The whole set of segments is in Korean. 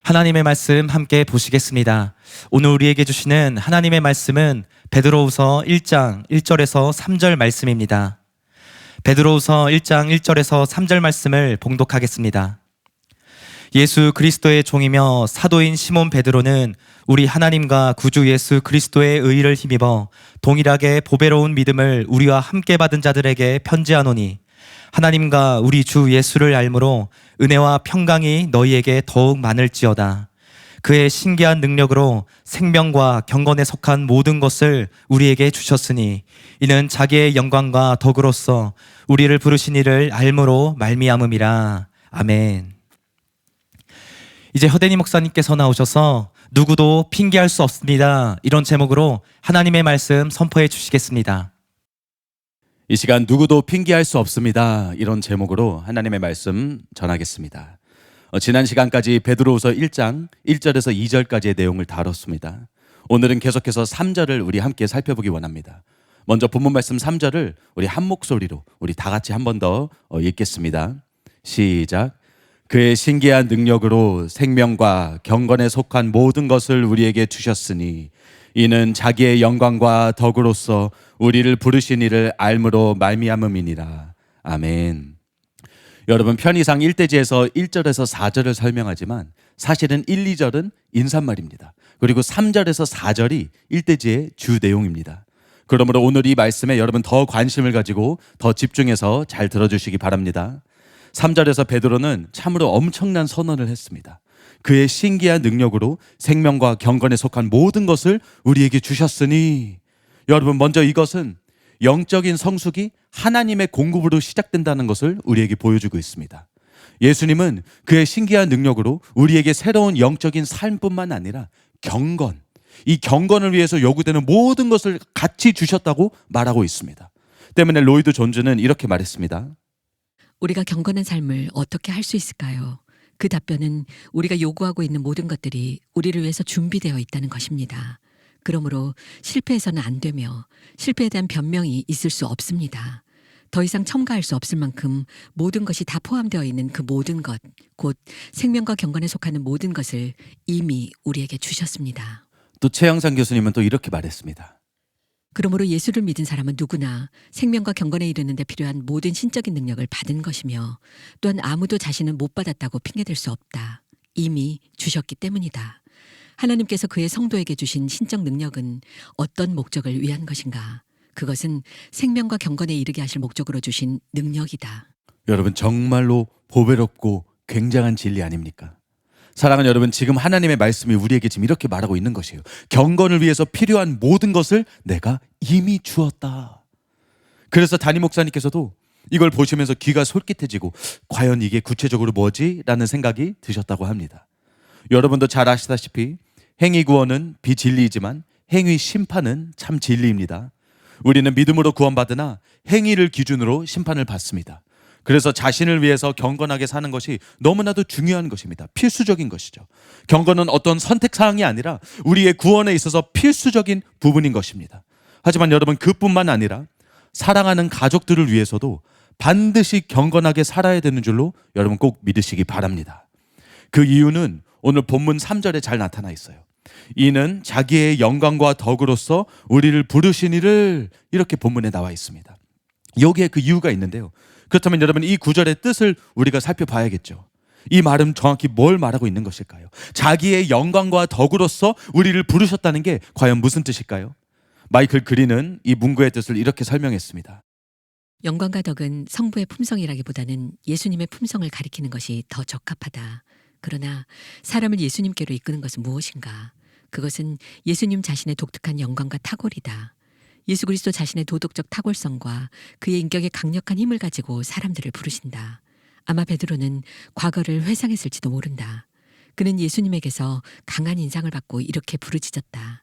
하나님의 말씀 함께 보시겠습니다. 오늘 우리에게 주시는 하나님의 말씀은 베드로후서 1장 1절에서 3절 말씀입니다. 베드로후서 1장 1절에서 3절 말씀을 봉독하겠습니다. 예수 그리스도의 종이며 사도인 시몬 베드로는 우리 하나님과 구주 예수 그리스도의 의의를 힘입어 동일하게 보배로운 믿음을 우리와 함께 받은 자들에게 편지하노니 하나님과 우리 주 예수를 알므로 은혜와 평강이 너희에게 더욱 많을지어다. 그의 신기한 능력으로 생명과 경건에 속한 모든 것을 우리에게 주셨으니 이는 자기의 영광과 덕으로서 우리를 부르신 이를 알므로 말미암음이라. 아멘. 이제 허대니 목사님께서 나오셔서 누구도 핑계할 수 없습니다, 이런 제목으로 하나님의 말씀 선포해 주시겠습니다. 이 시간 누구도 핑계할 수 없습니다, 이런 제목으로 하나님의 말씀 전하겠습니다. 지난 시간까지 베드로후서 1장 1절에서 2절까지의 내용을 다뤘습니다. 오늘은 계속해서 3절을 우리 함께 살펴보기 원합니다. 먼저 본문 말씀 3절을 우리 한 목소리로 우리 다 같이 한 번 더 읽겠습니다. 시작. 그의 신기한 능력으로 생명과 경건에 속한 모든 것을 우리에게 주셨으니 이는 자기의 영광과 덕으로서 우리를 부르신 이를 알므로 말미암음이니라. 아멘. 여러분, 편의상 1대지에서 1절에서 4절을 설명하지만 사실은 1, 2절은 인사말입니다. 그리고 3절에서 4절이 1대지의 주 내용입니다. 그러므로 오늘 이 말씀에 여러분 더 관심을 가지고 더 집중해서 잘 들어주시기 바랍니다. 3절에서 베드로는 참으로 엄청난 선언을 했습니다. 그의 신기한 능력으로 생명과 경건에 속한 모든 것을 우리에게 주셨으니, 여러분, 먼저 이것은 영적인 성숙이 하나님의 공급으로 시작된다는 것을 우리에게 보여주고 있습니다. 예수님은 그의 신기한 능력으로 우리에게 새로운 영적인 삶뿐만 아니라 경건, 이 경건을 위해서 요구되는 모든 것을 같이 주셨다고 말하고 있습니다. 때문에 로이드 존즈는 이렇게 말했습니다. 우리가 경건한 삶을 어떻게 할 수 있을까요? 그 답변은 우리가 요구하고 있는 모든 것들이 우리를 위해서 준비되어 있다는 것입니다. 그러므로 실패해서는 안 되며 실패에 대한 변명이 있을 수 없습니다. 더 이상 첨가할 수 없을 만큼 모든 것이 다 포함되어 있는 그 모든 것, 곧 생명과 경건에 속하는 모든 것을 이미 우리에게 주셨습니다. 또 최영상 교수님은 또 이렇게 말했습니다. 그러므로 예수를 믿은 사람은 누구나 생명과 경건에 이르는 데 필요한 모든 신적인 능력을 받은 것이며 또한 아무도 자신은 못 받았다고 핑계댈 수 없다. 이미 주셨기 때문이다. 하나님께서 그의 성도에게 주신 신적 능력은 어떤 목적을 위한 것인가? 그것은 생명과 경건에 이르게 하실 목적으로 주신 능력이다. 여러분, 정말로 보배롭고 굉장한 진리 아닙니까? 사랑하는 여러분, 지금 하나님의 말씀이 우리에게 지금 이렇게 말하고 있는 것이에요. 경건을 위해서 필요한 모든 것을 내가 이미 주었다. 그래서 담임 목사님께서도 이걸 보시면서 귀가 솔깃해지고 과연 이게 구체적으로 뭐지? 라는 생각이 드셨다고 합니다. 여러분도 잘 아시다시피 행위 구원은 비진리이지만 행위 심판은 참 진리입니다. 우리는 믿음으로 구원받으나 행위를 기준으로 심판을 받습니다. 그래서 자신을 위해서 경건하게 사는 것이 너무나도 중요한 것입니다. 필수적인 것이죠. 경건은 어떤 선택사항이 아니라 우리의 구원에 있어서 필수적인 부분인 것입니다. 하지만 여러분, 그뿐만 아니라 사랑하는 가족들을 위해서도 반드시 경건하게 살아야 되는 줄로 여러분 꼭 믿으시기 바랍니다. 그 이유는 오늘 본문 3절에 잘 나타나 있어요. 이는 자기의 영광과 덕으로서 우리를 부르신 이를, 이렇게 본문에 나와 있습니다. 여기에 그 이유가 있는데요. 그렇다면 여러분, 이 구절의 뜻을 우리가 살펴봐야겠죠. 이 말은 정확히 뭘 말하고 있는 것일까요? 자기의 영광과 덕으로서 우리를 부르셨다는 게 과연 무슨 뜻일까요? 마이클 그린은 이 문구의 뜻을 이렇게 설명했습니다. 영광과 덕은 성부의 품성이라기보다는 예수님의 품성을 가리키는 것이 더 적합하다. 그러나 사람을 예수님께로 이끄는 것은 무엇인가? 그것은 예수님 자신의 독특한 영광과 탁월이다. 예수 그리스도 자신의 도덕적 탁월성과 그의 인격의 강력한 힘을 가지고 사람들을 부르신다. 아마 베드로는 과거를 회상했을지도 모른다. 그는 예수님에게서 강한 인상을 받고 이렇게 부르짖었다.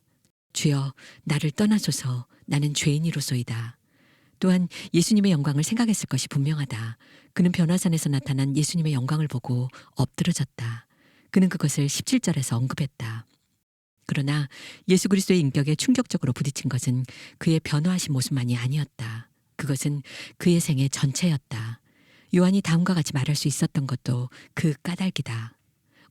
주여, 나를 떠나소서. 나는 죄인이로소이다. 또한 예수님의 영광을 생각했을 것이 분명하다. 그는 변화산에서 나타난 예수님의 영광을 보고 엎드러졌다. 그는 그것을 17절에서 언급했다. 그러나 예수 그리스도의 인격에 충격적으로 부딪힌 것은 그의 변화하신 모습만이 아니었다. 그것은 그의 생애 전체였다. 요한이 다음과 같이 말할 수 있었던 것도 그 까닭이다.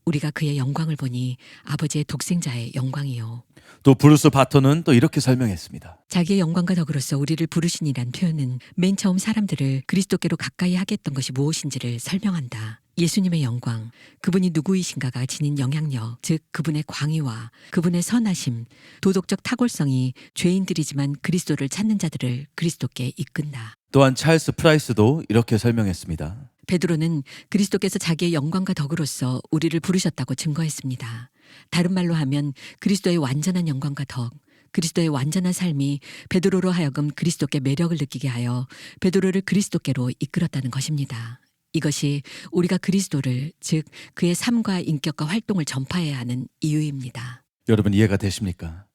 우리가 그의 영광을 보니 아버지의 독생자의 영광이요. 또 브루스 바터는 또 이렇게 설명했습니다. 자기의 영광과 덕으로서 우리를 부르시니란 표현은 맨 처음 사람들을 그리스도께로 가까이 하겠던 것이 무엇인지를 설명한다. 예수님의 영광, 그분이 누구이신가가 지닌 영향력, 즉 그분의 광의와 그분의 선하심, 도덕적 탁월성이 죄인들이지만 그리스도를 찾는 자들을 그리스도께 이끈다. 또한 찰스 프라이스도 이렇게 설명했습니다. 베드로는 그리스도께서 자기의 영광과 덕으로서 우리를 부르셨다고 증거했습니다. 다른 말로 하면 그리스도의 완전한 영광과 덕, 그리스도의 완전한 삶이 베드로로 하여금 그리스도께 매력을 느끼게 하여 베드로를 그리스도께로 이끌었다는 것입니다. 이것이 우리가 그리스도를, 즉 그의 삶과 인격과 활동을 전파해야 하는 이유입니다. 여러분 이해가 되십니까?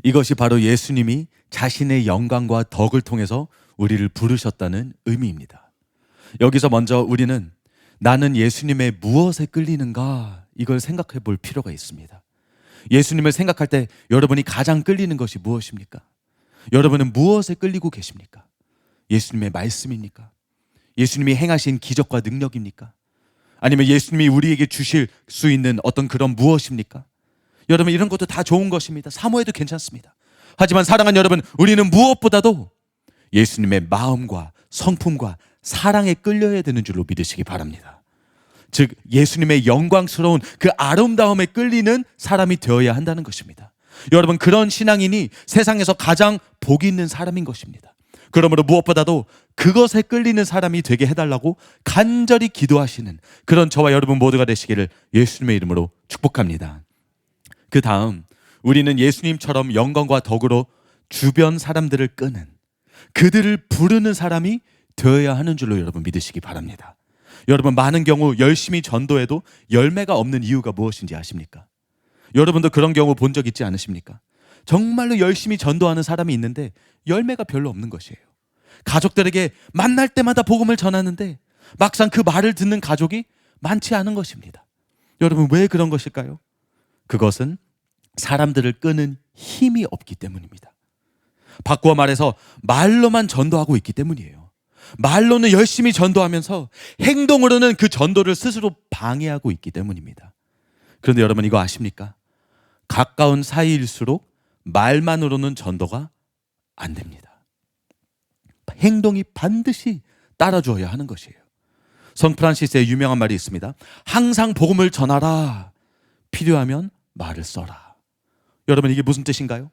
이것이 바로 예수님이 자신의 영광과 덕을 통해서 우리를 부르셨다는 의미입니다. 여기서 먼저 우리는 나는 예수님의 무엇에 끌리는가 이걸 생각해 볼 필요가 있습니다. 예수님을 생각할 때 여러분이 가장 끌리는 것이 무엇입니까? 여러분은 무엇에 끌리고 계십니까? 예수님의 말씀입니까? 예수님이 행하신 기적과 능력입니까? 아니면 예수님이 우리에게 주실 수 있는 어떤 그런 무엇입니까? 여러분 이런 것도 다 좋은 것입니다. 사모해도 괜찮습니다. 하지만 사랑하는 여러분, 우리는 무엇보다도 예수님의 마음과 성품과 사랑에 끌려야 되는 줄로 믿으시기 바랍니다. 즉 예수님의 영광스러운 그 아름다움에 끌리는 사람이 되어야 한다는 것입니다. 여러분 그런 신앙인이 세상에서 가장 복이 있는 사람인 것입니다. 그러므로 무엇보다도 그것에 끌리는 사람이 되게 해달라고 간절히 기도하시는 그런 저와 여러분 모두가 되시기를 예수님의 이름으로 축복합니다. 그 다음 우리는 예수님처럼 영광과 덕으로 주변 사람들을 끄는, 그들을 부르는 사람이 되어야 하는 줄로 여러분 믿으시기 바랍니다. 여러분 많은 경우 열심히 전도해도 열매가 없는 이유가 무엇인지 아십니까? 여러분도 그런 경우 본 적 있지 않으십니까? 정말로 열심히 전도하는 사람이 있는데 열매가 별로 없는 것이에요. 가족들에게 만날 때마다 복음을 전하는데 막상 그 말을 듣는 가족이 많지 않은 것입니다. 여러분 왜 그런 것일까요? 그것은 사람들을 끄는 힘이 없기 때문입니다. 바꾸어 말해서 말로만 전도하고 있기 때문이에요. 말로는 열심히 전도하면서 행동으로는 그 전도를 스스로 방해하고 있기 때문입니다. 그런데 여러분 이거 아십니까? 가까운 사이일수록 말만으로는 전도가 안 됩니다. 행동이 반드시 따라줘야 하는 것이에요. 성 프란시스의 유명한 말이 있습니다. 항상 복음을 전하라. 필요하면 말을 써라. 여러분 이게 무슨 뜻인가요?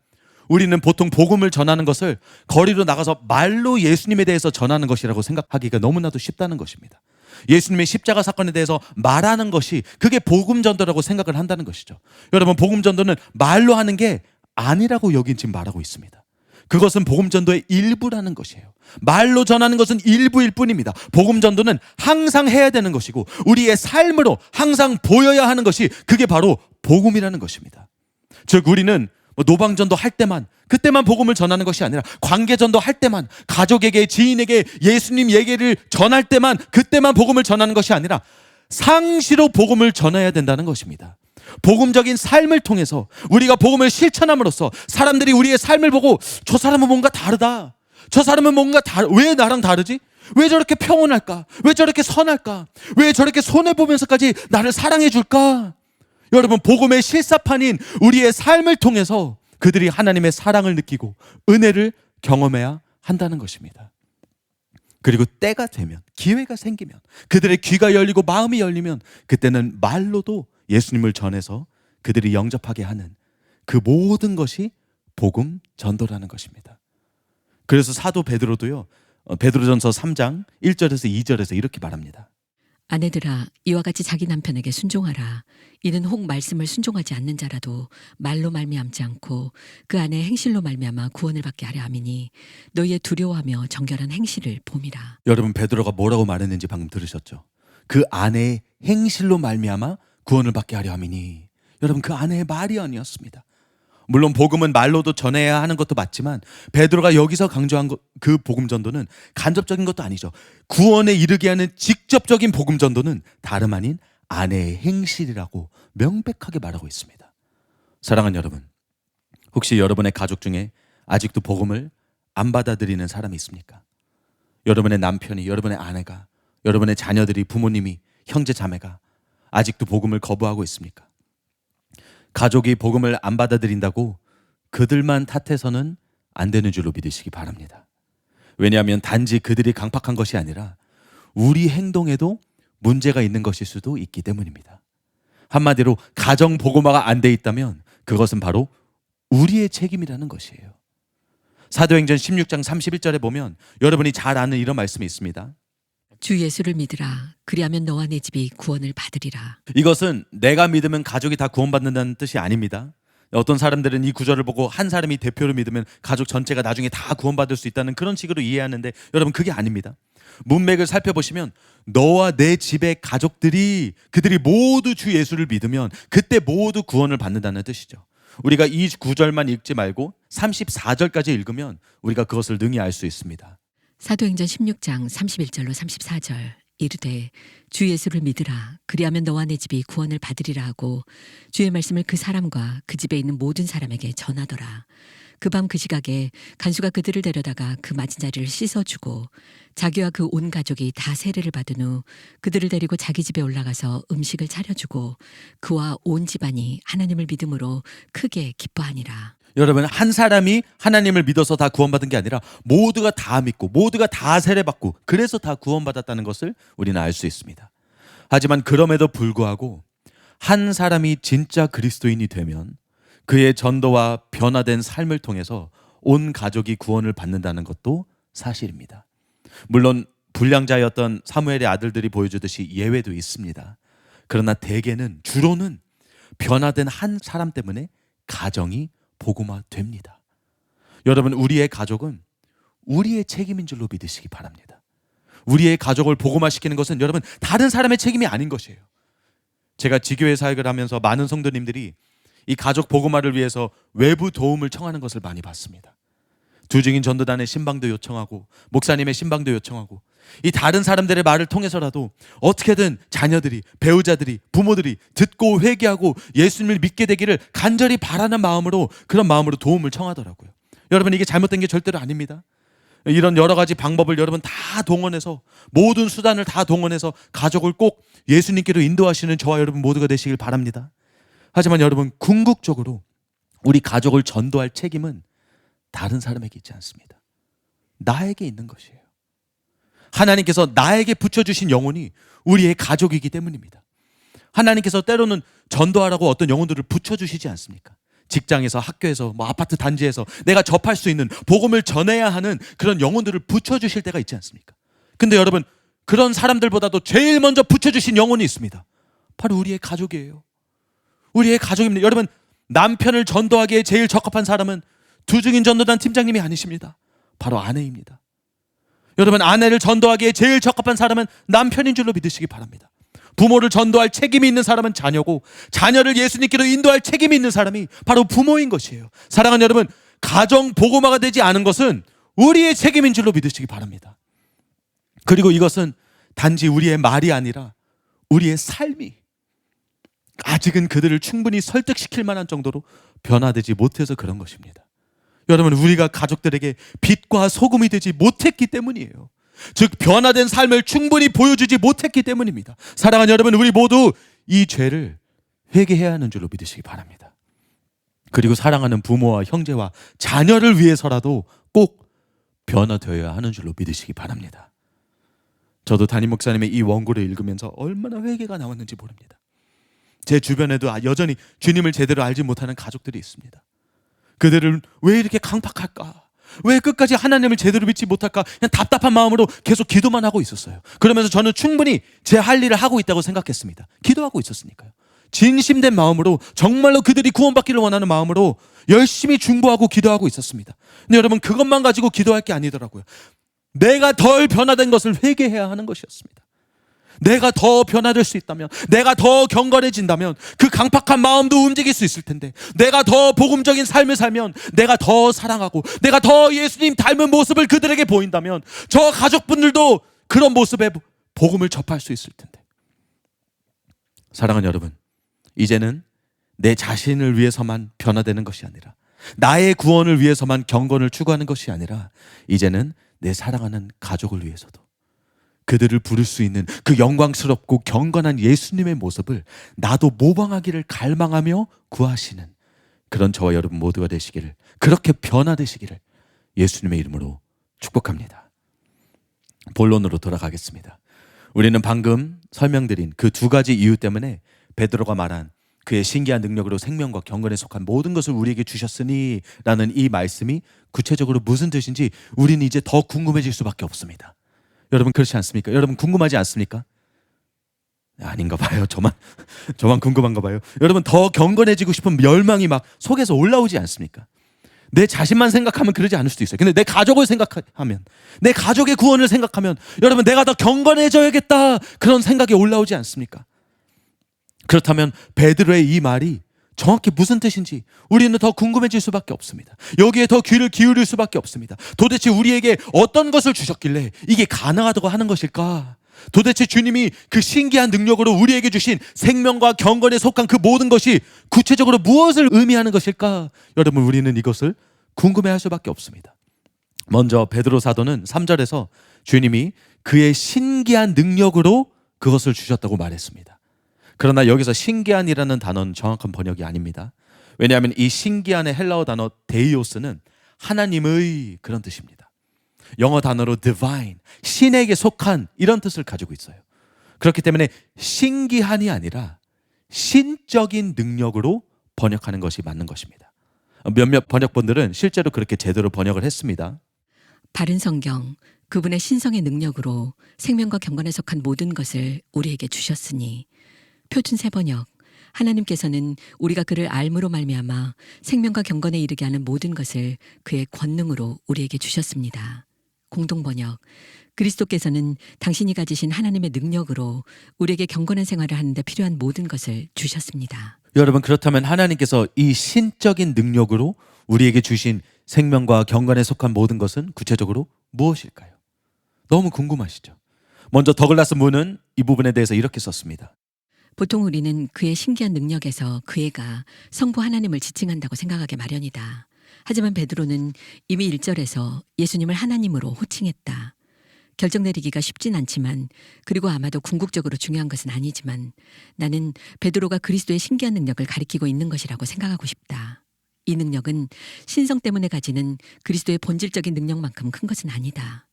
우리는 보통 복음을 전하는 것을 거리로 나가서 말로 예수님에 대해서 전하는 것이라고 생각하기가 너무나도 쉽다는 것입니다. 예수님의 십자가 사건에 대해서 말하는 것이 그게 복음 전도라고 생각을 한다는 것이죠. 여러분 복음 전도는 말로 하는 게 아니라고 여긴 지금 말하고 있습니다. 그것은 복음 전도의 일부라는 것이에요. 말로 전하는 것은 일부일 뿐입니다. 복음 전도는 항상 해야 되는 것이고 우리의 삶으로 항상 보여야 하는 것이 그게 바로 복음이라는 것입니다. 즉 우리는 노방전도 할 때만 그때만 복음을 전하는 것이 아니라 관계전도 할 때만 가족에게 지인에게 예수님 얘기를 전할 때만 그때만 복음을 전하는 것이 아니라 상시로 복음을 전해야 된다는 것입니다. 복음적인 삶을 통해서 우리가 복음을 실천함으로써 사람들이 우리의 삶을 보고 저 사람은 뭔가 다르다. 저 사람은 뭔가 왜 나랑 다르지? 왜 저렇게 평온할까? 왜 저렇게 선할까? 왜 저렇게 손해보면서까지 나를 사랑해 줄까? 여러분 복음의 실사판인 우리의 삶을 통해서 그들이 하나님의 사랑을 느끼고 은혜를 경험해야 한다는 것입니다. 그리고 때가 되면 기회가 생기면 그들의 귀가 열리고 마음이 열리면 그때는 말로도 예수님을 전해서 그들이 영접하게 하는 그 모든 것이 복음 전도라는 것입니다. 그래서 사도 베드로도요. 베드로전서 3장 1절에서 2절에서 이렇게 말합니다. 아내들아 이와 같이 자기 남편에게 순종하라. 이는 혹 말씀을 순종하지 않는 자라도 말로 말미암지 않고 그 안에 행실로 말미암아 구원을 받게 하려 함이니 너희의 두려워하며 정결한 행실을 봄이라. 여러분 베드로가 뭐라고 말했는지 방금 들으셨죠? 그 안에 행실로 말미암아 구원을 받게 하려 함이니. 여러분 그 안에 말이 아니었습니다. 물론 복음은 말로도 전해야 하는 것도 맞지만 베드로가 여기서 강조한 그 복음 전도는 간접적인 것도 아니죠. 구원에 이르게 하는 직접적인 복음 전도는 다름 아닌 아내의 행실이라고 명백하게 말하고 있습니다. 사랑하는 여러분, 혹시 여러분의 가족 중에 아직도 복음을 안 받아들이는 사람이 있습니까? 여러분의 남편이, 여러분의 아내가, 여러분의 자녀들이, 부모님이, 형제 자매가 아직도 복음을 거부하고 있습니까? 가족이 복음을 안 받아들인다고 그들만 탓해서는 안 되는 줄로 믿으시기 바랍니다. 왜냐하면 단지 그들이 강팍한 것이 아니라 우리 행동에도 문제가 있는 것일 수도 있기 때문입니다. 한마디로 가정 복음화가 안 돼 있다면 그것은 바로 우리의 책임이라는 것이에요. 사도행전 16장 31절에 보면 여러분이 잘 아는 이런 말씀이 있습니다. 주 예수를 믿으라. 그리하면 너와 내 집이 구원을 받으리라. 이것은 내가 믿으면 가족이 다 구원받는다는 뜻이 아닙니다. 어떤 사람들은 이 구절을 보고 한 사람이 대표로 믿으면 가족 전체가 나중에 다 구원받을 수 있다는 그런 식으로 이해하는데 여러분 그게 아닙니다. 문맥을 살펴보시면 너와 내 집의 가족들이 그들이 모두 주 예수를 믿으면 그때 모두 구원을 받는다는 뜻이죠. 우리가 이 구절만 읽지 말고 34절까지 읽으면 우리가 그것을 능히 알 수 있습니다. 사도행전 16장 31절로 34절 이르되 주 예수를 믿으라. 그리하면 너와 내 집이 구원을 받으리라 하고 주의 말씀을 그 사람과 그 집에 있는 모든 사람에게 전하더라. 그 밤 그 시각에 간수가 그들을 데려다가 그 맞은 자리를 씻어주고 자기와 그 온 가족이 다 세례를 받은 후 그들을 데리고 자기 집에 올라가서 음식을 차려주고 그와 온 집안이 하나님을 믿음으로 크게 기뻐하니라. 여러분 한 사람이 하나님을 믿어서 다 구원받은 게 아니라 모두가 다 믿고 모두가 다 세례받고 그래서 다 구원받았다는 것을 우리는 알 수 있습니다. 하지만 그럼에도 불구하고 한 사람이 진짜 그리스도인이 되면 그의 전도와 변화된 삶을 통해서 온 가족이 구원을 받는다는 것도 사실입니다. 물론 불량자였던 사무엘의 아들들이 보여주듯이 예외도 있습니다. 그러나 대개는 주로는 변화된 한 사람 때문에 가정이 복음화됩니다. 여러분 우리의 가족은 우리의 책임인 줄로 믿으시기 바랍니다. 우리의 가족을 복음화시키는 것은 여러분 다른 사람의 책임이 아닌 것이에요. 제가 지교회 사역을 하면서 많은 성도님들이 이 가족 복음화를 위해서 외부 도움을 청하는 것을 많이 봤습니다. 두증인 전도단의 신방도 요청하고 목사님의 신방도 요청하고 이 다른 사람들의 말을 통해서라도 어떻게든 자녀들이, 배우자들이, 부모들이 듣고 회개하고 예수님을 믿게 되기를 간절히 바라는 마음으로 그런 마음으로 도움을 청하더라고요. 여러분 이게 잘못된 게 절대로 아닙니다. 이런 여러 가지 방법을 여러분 다 동원해서 모든 수단을 다 동원해서 가족을 꼭 예수님께로 인도하시는 저와 여러분 모두가 되시길 바랍니다. 하지만 여러분 궁극적으로 우리 가족을 전도할 책임은 다른 사람에게 있지 않습니다. 나에게 있는 것이에요. 하나님께서 나에게 붙여주신 영혼이 우리의 가족이기 때문입니다. 하나님께서 때로는 전도하라고 어떤 영혼들을 붙여주시지 않습니까? 직장에서, 학교에서, 아파트 단지에서 내가 접할 수 있는 복음을 전해야 하는 그런 영혼들을 붙여주실 때가 있지 않습니까? 근데 여러분 그런 사람들보다도 제일 먼저 붙여주신 영혼이 있습니다. 바로 우리의 가족이에요. 우리의 가족입니다. 여러분 남편을 전도하기에 제일 적합한 사람은 두증인 전도단 팀장님이 아니십니다. 바로 아내입니다. 여러분 아내를 전도하기에 제일 적합한 사람은 남편인 줄로 믿으시기 바랍니다. 부모를 전도할 책임이 있는 사람은 자녀고 자녀를 예수님께로 인도할 책임이 있는 사람이 바로 부모인 것이에요. 사랑하는 여러분 가정 복음화가 되지 않은 것은 우리의 책임인 줄로 믿으시기 바랍니다. 그리고 이것은 단지 우리의 말이 아니라 우리의 삶이 아직은 그들을 충분히 설득시킬 만한 정도로 변화되지 못해서 그런 것입니다. 여러분 우리가 가족들에게 빛과 소금이 되지 못했기 때문이에요. 즉 변화된 삶을 충분히 보여주지 못했기 때문입니다. 사랑하는 여러분 우리 모두 이 죄를 회개해야 하는 줄로 믿으시기 바랍니다. 그리고 사랑하는 부모와 형제와 자녀를 위해서라도 꼭 변화되어야 하는 줄로 믿으시기 바랍니다. 저도 담임 목사님의 이 원고를 읽으면서 얼마나 회개가 나왔는지 모릅니다. 제 주변에도 여전히 주님을 제대로 알지 못하는 가족들이 있습니다. 그들은 왜 이렇게 강팍할까? 왜 끝까지 하나님을 제대로 믿지 못할까? 그냥 답답한 마음으로 계속 기도만 하고 있었어요. 그러면서 저는 충분히 제 할 일을 하고 있다고 생각했습니다. 기도하고 있었으니까요. 진심된 마음으로 정말로 그들이 구원받기를 원하는 마음으로 열심히 중보하고 기도하고 있었습니다. 근데 여러분 그것만 가지고 기도할 게 아니더라고요. 내가 덜 변화된 것을 회개해야 하는 것이었습니다. 내가 더 변화될 수 있다면, 내가 더 경건해진다면 그 강팍한 마음도 움직일 수 있을 텐데, 내가 더 복음적인 삶을 살면, 내가 더 사랑하고 내가 더 예수님 닮은 모습을 그들에게 보인다면 저 가족분들도 그런 모습의 복음을 접할 수 있을 텐데. 사랑하는 여러분, 이제는 내 자신을 위해서만 변화되는 것이 아니라 나의 구원을 위해서만 경건을 추구하는 것이 아니라 이제는 내 사랑하는 가족을 위해서도 그들을 부를 수 있는 그 영광스럽고 경건한 예수님의 모습을 나도 모방하기를 갈망하며 구하시는 그런 저와 여러분 모두가 되시기를, 그렇게 변화되시기를 예수님의 이름으로 축복합니다. 본론으로 돌아가겠습니다. 우리는 방금 설명드린 그 두 가지 이유 때문에 베드로가 말한 그의 신기한 능력으로 생명과 경건에 속한 모든 것을 우리에게 주셨으니 라는 이 말씀이 구체적으로 무슨 뜻인지 우리는 이제 더 궁금해질 수밖에 없습니다. 여러분 그렇지 않습니까? 여러분 궁금하지 않습니까? 아닌가 봐요. 저만 궁금한가 봐요. 여러분 더 경건해지고 싶은 열망이 막 속에서 올라오지 않습니까? 내 자신만 생각하면 그러지 않을 수도 있어요. 근데 내 가족을 생각하면, 내 가족의 구원을 생각하면 여러분 내가 더 경건해져야겠다 그런 생각이 올라오지 않습니까? 그렇다면 베드로의 이 말이 정확히 무슨 뜻인지 우리는 더 궁금해질 수밖에 없습니다. 여기에 더 귀를 기울일 수밖에 없습니다. 도대체 우리에게 어떤 것을 주셨길래 이게 가능하다고 하는 것일까? 도대체 주님이 그 신기한 능력으로 우리에게 주신 생명과 경건에 속한 그 모든 것이 구체적으로 무엇을 의미하는 것일까? 여러분 우리는 이것을 궁금해할 수밖에 없습니다. 먼저 베드로 사도는 3절에서 주님이 그의 신기한 능력으로 그것을 주셨다고 말했습니다. 그러나 여기서 신기한이라는 단어는 정확한 번역이 아닙니다. 왜냐하면 이 신기한의 헬라어 단어 데이오스는 하나님의 그런 뜻입니다. 영어 단어로 divine, 신에게 속한 이런 뜻을 가지고 있어요. 그렇기 때문에 신기한이 아니라 신적인 능력으로 번역하는 것이 맞는 것입니다. 몇몇 번역본들은 실제로 그렇게 제대로 번역을 했습니다. 바른 성경, 그분의 신성의 능력으로 생명과 경건에 속한 모든 것을 우리에게 주셨으니, 표준 세번역, 하나님께서는 우리가 그를 알므로 말미암아 생명과 경건에 이르게 하는 모든 것을 그의 권능으로 우리에게 주셨습니다. 공동번역, 그리스도께서는 당신이 가지신 하나님의 능력으로 우리에게 경건한 생활을 하는 데 필요한 모든 것을 주셨습니다. 여러분 그렇다면 하나님께서 이 신적인 능력으로 우리에게 주신 생명과 경건에 속한 모든 것은 구체적으로 무엇일까요? 너무 궁금하시죠? 먼저 더글라스 문은 이 부분에 대해서 이렇게 썼습니다. 보통 우리는 그의 신기한 능력에서 그 애가 성부 하나님을 지칭한다고 생각하기 마련이다. 하지만 베드로는 이미 1절에서 예수님을 하나님으로 호칭했다. 결정 내리기가 쉽진 않지만, 그리고 아마도 궁극적으로 중요한 것은 아니지만, 나는 베드로가 그리스도의 신기한 능력을 가리키고 있는 것이라고 생각하고 싶다. 이 능력은 신성 때문에 가지는 그리스도의 본질적인 능력만큼 큰 것은 아니다.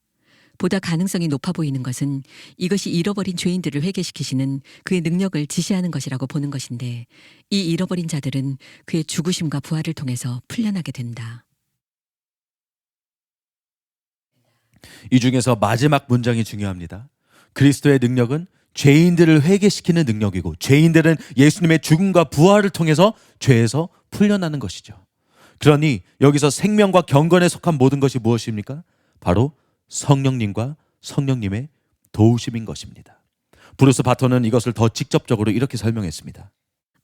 보다 가능성이 높아 보이는 것은 이것이 잃어버린 죄인들을 회개시키시는 그의 능력을 지시하는 것이라고 보는 것인데, 이 잃어버린 자들은 그의 죽으심과 부활을 통해서 풀려나게 된다. 이 중에서 마지막 문장이 중요합니다. 그리스도의 능력은 죄인들을 회개시키는 능력이고, 죄인들은 예수님의 죽음과 부활을 통해서 죄에서 풀려나는 것이죠. 그러니 여기서 생명과 경건에 속한 모든 것이 무엇입니까? 바로 성령님과 성령님의 도우심인 것입니다. 브루스 바톤은 이것을 더 직접적으로 이렇게 설명했습니다.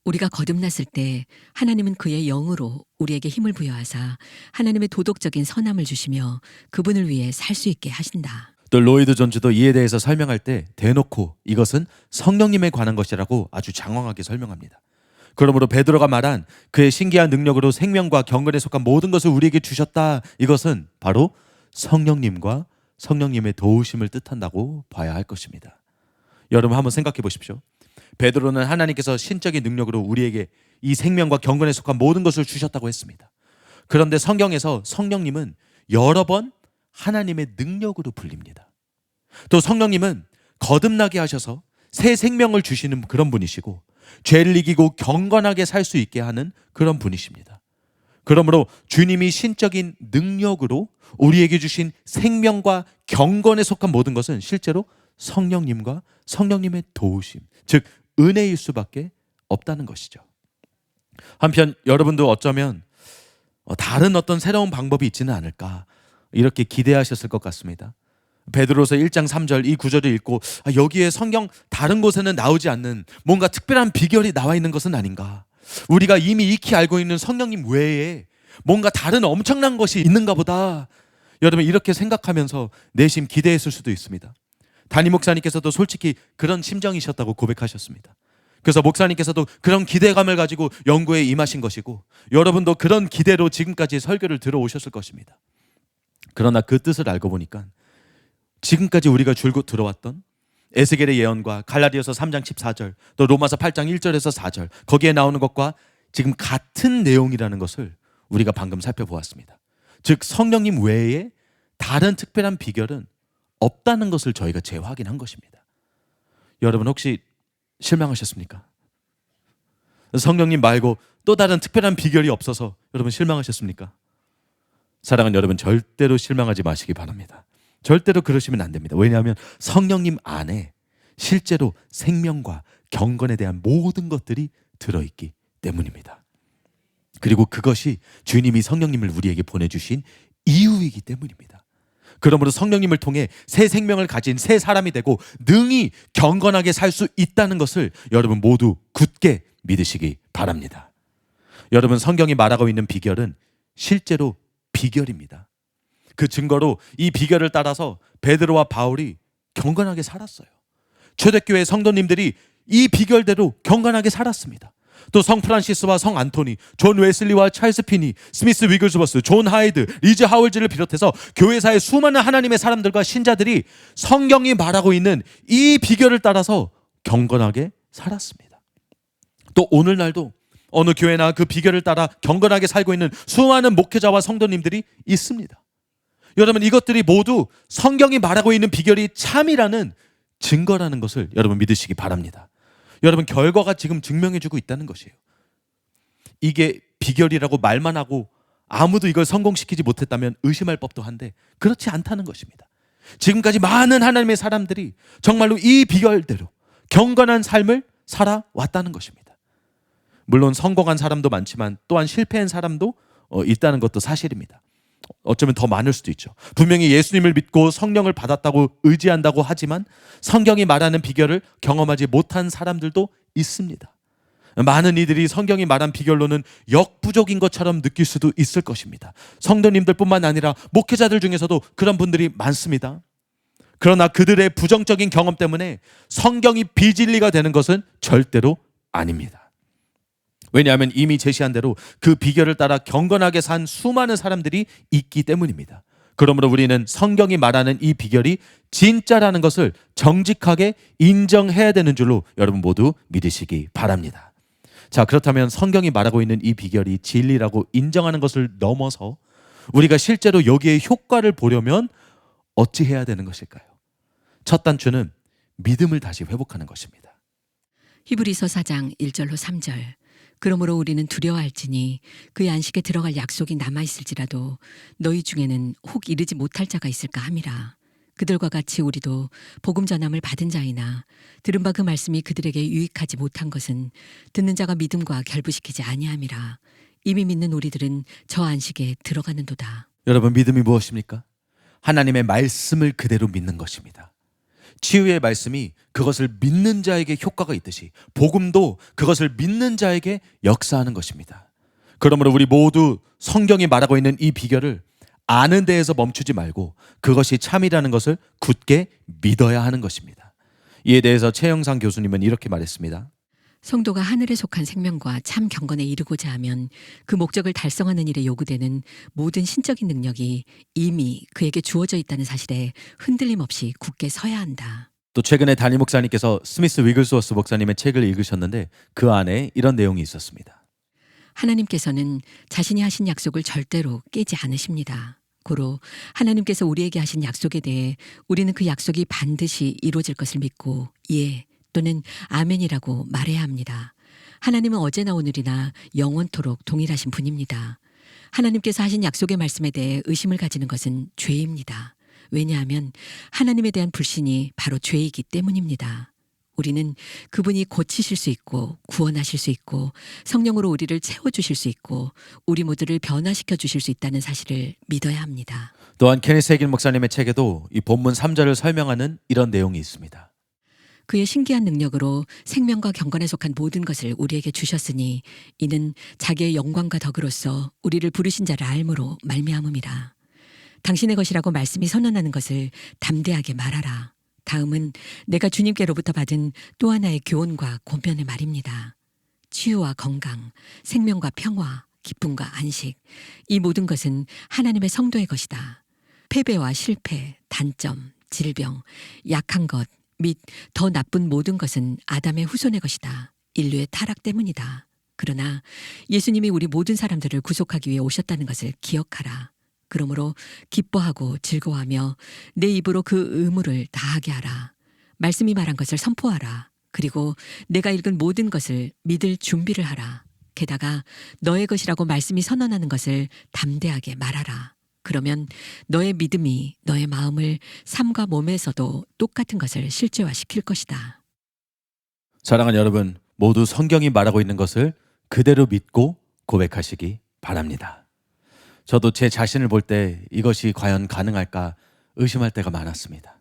우리가 거듭났을 때 하나님은 그의 영으로 우리에게 힘을 부여하사 하나님의 도덕적인 선함을 주시며 그분을 위해 살 수 있게 하신다. 또 로이드 존즈도 이에 대해서 설명할 때 대놓고 이것은 성령님에 관한 것이라고 아주 장황하게 설명합니다. 그러므로 베드로가 말한 그의 신기한 능력으로 생명과 경건에 속한 모든 것을 우리에게 주셨다, 이것은 바로 성령님과 성령님의 도우심을 뜻한다고 봐야 할 것입니다. 여러분 한번 생각해 보십시오. 베드로는 하나님께서 신적인 능력으로 우리에게 이 생명과 경건에 속한 모든 것을 주셨다고 했습니다. 그런데 성경에서 성령님은 여러 번 하나님의 능력으로 불립니다. 또 성령님은 거듭나게 하셔서 새 생명을 주시는 그런 분이시고, 죄를 이기고 경건하게 살 수 있게 하는 그런 분이십니다. 그러므로 주님이 신적인 능력으로 우리에게 주신 생명과 경건에 속한 모든 것은 실제로 성령님과 성령님의 도우심, 즉 은혜일 수밖에 없다는 것이죠. 한편 여러분도 어쩌면 다른 어떤 새로운 방법이 있지는 않을까 이렇게 기대하셨을 것 같습니다. 베드로서 1장 3절 이 구절을 읽고 여기에 성경 다른 곳에는 나오지 않는 뭔가 특별한 비결이 나와 있는 것은 아닌가, 우리가 이미 익히 알고 있는 성령님 외에 뭔가 다른 엄청난 것이 있는가 보다, 여러분 이렇게 생각하면서 내심 기대했을 수도 있습니다. 담임 목사님께서도 솔직히 그런 심정이셨다고 고백하셨습니다. 그래서 목사님께서도 그런 기대감을 가지고 연구에 임하신 것이고, 여러분도 그런 기대로 지금까지 설교를 들어오셨을 것입니다. 그러나 그 뜻을 알고 보니까 지금까지 우리가 줄곧 들어왔던 에스겔의 예언과 갈라디아서 3장 14절, 또 로마서 8장 1절에서 4절, 거기에 나오는 것과 지금 같은 내용이라는 것을 우리가 방금 살펴보았습니다. 즉 성령님 외에 다른 특별한 비결은 없다는 것을 저희가 재확인한 것입니다. 여러분 혹시 실망하셨습니까? 성령님 말고 또 다른 특별한 비결이 없어서 여러분 실망하셨습니까? 사랑하는 여러분, 절대로 실망하지 마시기 바랍니다. 절대로 그러시면 안 됩니다. 왜냐하면 성령님 안에 실제로 생명과 경건에 대한 모든 것들이 들어있기 때문입니다. 그리고 그것이 주님이 성령님을 우리에게 보내주신 이유이기 때문입니다. 그러므로 성령님을 통해 새 생명을 가진 새 사람이 되고 능히 경건하게 살 수 있다는 것을 여러분 모두 굳게 믿으시기 바랍니다. 여러분, 성경이 말하고 있는 비결은 실제로 비결입니다. 그 증거로 이 비결을 따라서 베드로와 바울이 경건하게 살았어요. 초대교회 성도님들이 이 비결대로 경건하게 살았습니다. 또 성 프란시스와 성 안토니, 존 웨슬리와 찰스 피니, 스미스 위글스워스, 존 하이드, 리즈 하월즈를 비롯해서 교회사의 수많은 하나님의 사람들과 신자들이 성경이 말하고 있는 이 비결을 따라서 경건하게 살았습니다. 또 오늘날도 어느 교회나 그 비결을 따라 경건하게 살고 있는 수많은 목회자와 성도님들이 있습니다. 여러분, 이것들이 모두 성경이 말하고 있는 비결이 참이라는 증거라는 것을 여러분 믿으시기 바랍니다. 여러분, 결과가 지금 증명해주고 있다는 것이에요. 이게 비결이라고 말만 하고 아무도 이걸 성공시키지 못했다면 의심할 법도 한데 그렇지 않다는 것입니다. 지금까지 많은 하나님의 사람들이 정말로 이 비결대로 경건한 삶을 살아왔다는 것입니다. 물론 성공한 사람도 많지만 또한 실패한 사람도 있다는 것도 사실입니다. 어쩌면 더 많을 수도 있죠. 분명히 예수님을 믿고 성령을 받았다고 의지한다고 하지만 성경이 말하는 비결을 경험하지 못한 사람들도 있습니다. 많은 이들이 성경이 말한 비결로는 역부족인 것처럼 느낄 수도 있을 것입니다. 성도님들뿐만 아니라 목회자들 중에서도 그런 분들이 많습니다. 그러나 그들의 부정적인 경험 때문에 성경이 비진리가 되는 것은 절대로 아닙니다. 왜냐하면 이미 제시한 대로 그 비결을 따라 경건하게 산 수많은 사람들이 있기 때문입니다. 그러므로 우리는 성경이 말하는 이 비결이 진짜라는 것을 정직하게 인정해야 되는 줄로 여러분 모두 믿으시기 바랍니다. 자, 그렇다면 성경이 말하고 있는 이 비결이 진리라고 인정하는 것을 넘어서 우리가 실제로 여기에 효과를 보려면 어찌 해야 되는 것일까요? 첫 단추는 믿음을 다시 회복하는 것입니다. 히브리서 4장 1절로 3절. 그러므로 우리는 두려워할지니 그의 안식에 들어갈 약속이 남아있을지라도 너희 중에는 혹 이르지 못할 자가 있을까 함이라. 그들과 같이 우리도 복음 전함을 받은 자이나 들은 바 그 말씀이 그들에게 유익하지 못한 것은 듣는 자가 믿음과 결부시키지 아니함이라. 이미 믿는 우리들은 저 안식에 들어가는도다. 여러분, 믿음이 무엇입니까? 하나님의 말씀을 그대로 믿는 것입니다. 치유의 말씀이 그것을 믿는 자에게 효과가 있듯이 복음도 그것을 믿는 자에게 역사하는 것입니다. 그러므로 우리 모두 성경이 말하고 있는 이 비결을 아는 데에서 멈추지 말고 그것이 참이라는 것을 굳게 믿어야 하는 것입니다. 이에 대해서 최영상 교수님은 이렇게 말했습니다. 성도가 하늘에 속한 생명과 참 경건에 이르고자 하면 그 목적을 달성하는 일에 요구되는 모든 신적인 능력이 이미 그에게 주어져 있다는 사실에 흔들림 없이 굳게 서야 한다. 또 최근에 담임 목사님께서 스미스 위글스워스 목사님의 책을 읽으셨는데 그 안에 이런 내용이 있었습니다. 하나님께서는 자신이 하신 약속을 절대로 깨지 않으십니다. 고로 하나님께서 우리에게 하신 약속에 대해 우리는 그 약속이 반드시 이루어질 것을 믿고 예 또는 아멘이라고 말해야 합니다. 하나님은 어제나 오늘이나 영원토록 동일하신 분입니다. 하나님께서 하신 약속의 말씀에 대해 의심을 가지는 것은 죄입니다. 왜냐하면 하나님에 대한 불신이 바로 죄이기 때문입니다. 우리는 그분이 고치실 수 있고 구원하실 수 있고 성령으로 우리를 채워주실 수 있고 우리 모두를 변화시켜 주실 수 있다는 사실을 믿어야 합니다. 또한 케니스 해길 목사님의 책에도 이 본문 3절을 설명하는 이런 내용이 있습니다. 그의 신기한 능력으로 생명과 경건에 속한 모든 것을 우리에게 주셨으니 이는 자기의 영광과 덕으로서 우리를 부르신 자를 알므로 말미암음이라. 당신의 것이라고 말씀이 선언하는 것을 담대하게 말하라. 다음은 내가 주님께로부터 받은 또 하나의 교훈과 권면의 말입니다. 치유와 건강, 생명과 평화, 기쁨과 안식, 이 모든 것은 하나님의 성도의 것이다. 패배와 실패, 단점, 질병, 약한 것, 및 더 나쁜 모든 것은 아담의 후손의 것이다. 인류의 타락 때문이다. 그러나 예수님이 우리 모든 사람들을 구속하기 위해 오셨다는 것을 기억하라. 그러므로 기뻐하고 즐거워하며 내 입으로 그 의무를 다하게 하라. 말씀이 말한 것을 선포하라. 그리고 내가 읽은 모든 것을 믿을 준비를 하라. 게다가 너의 것이라고 말씀이 선언하는 것을 담대하게 말하라. 그러면 너의 믿음이 너의 마음을 삶과 몸에서도 똑같은 것을 실제화시킬 것이다. 사랑하는 여러분, 모두 성경이 말하고 있는 것을 그대로 믿고 고백하시기 바랍니다. 저도 제 자신을 볼 때 이것이 과연 가능할까 의심할 때가 많았습니다.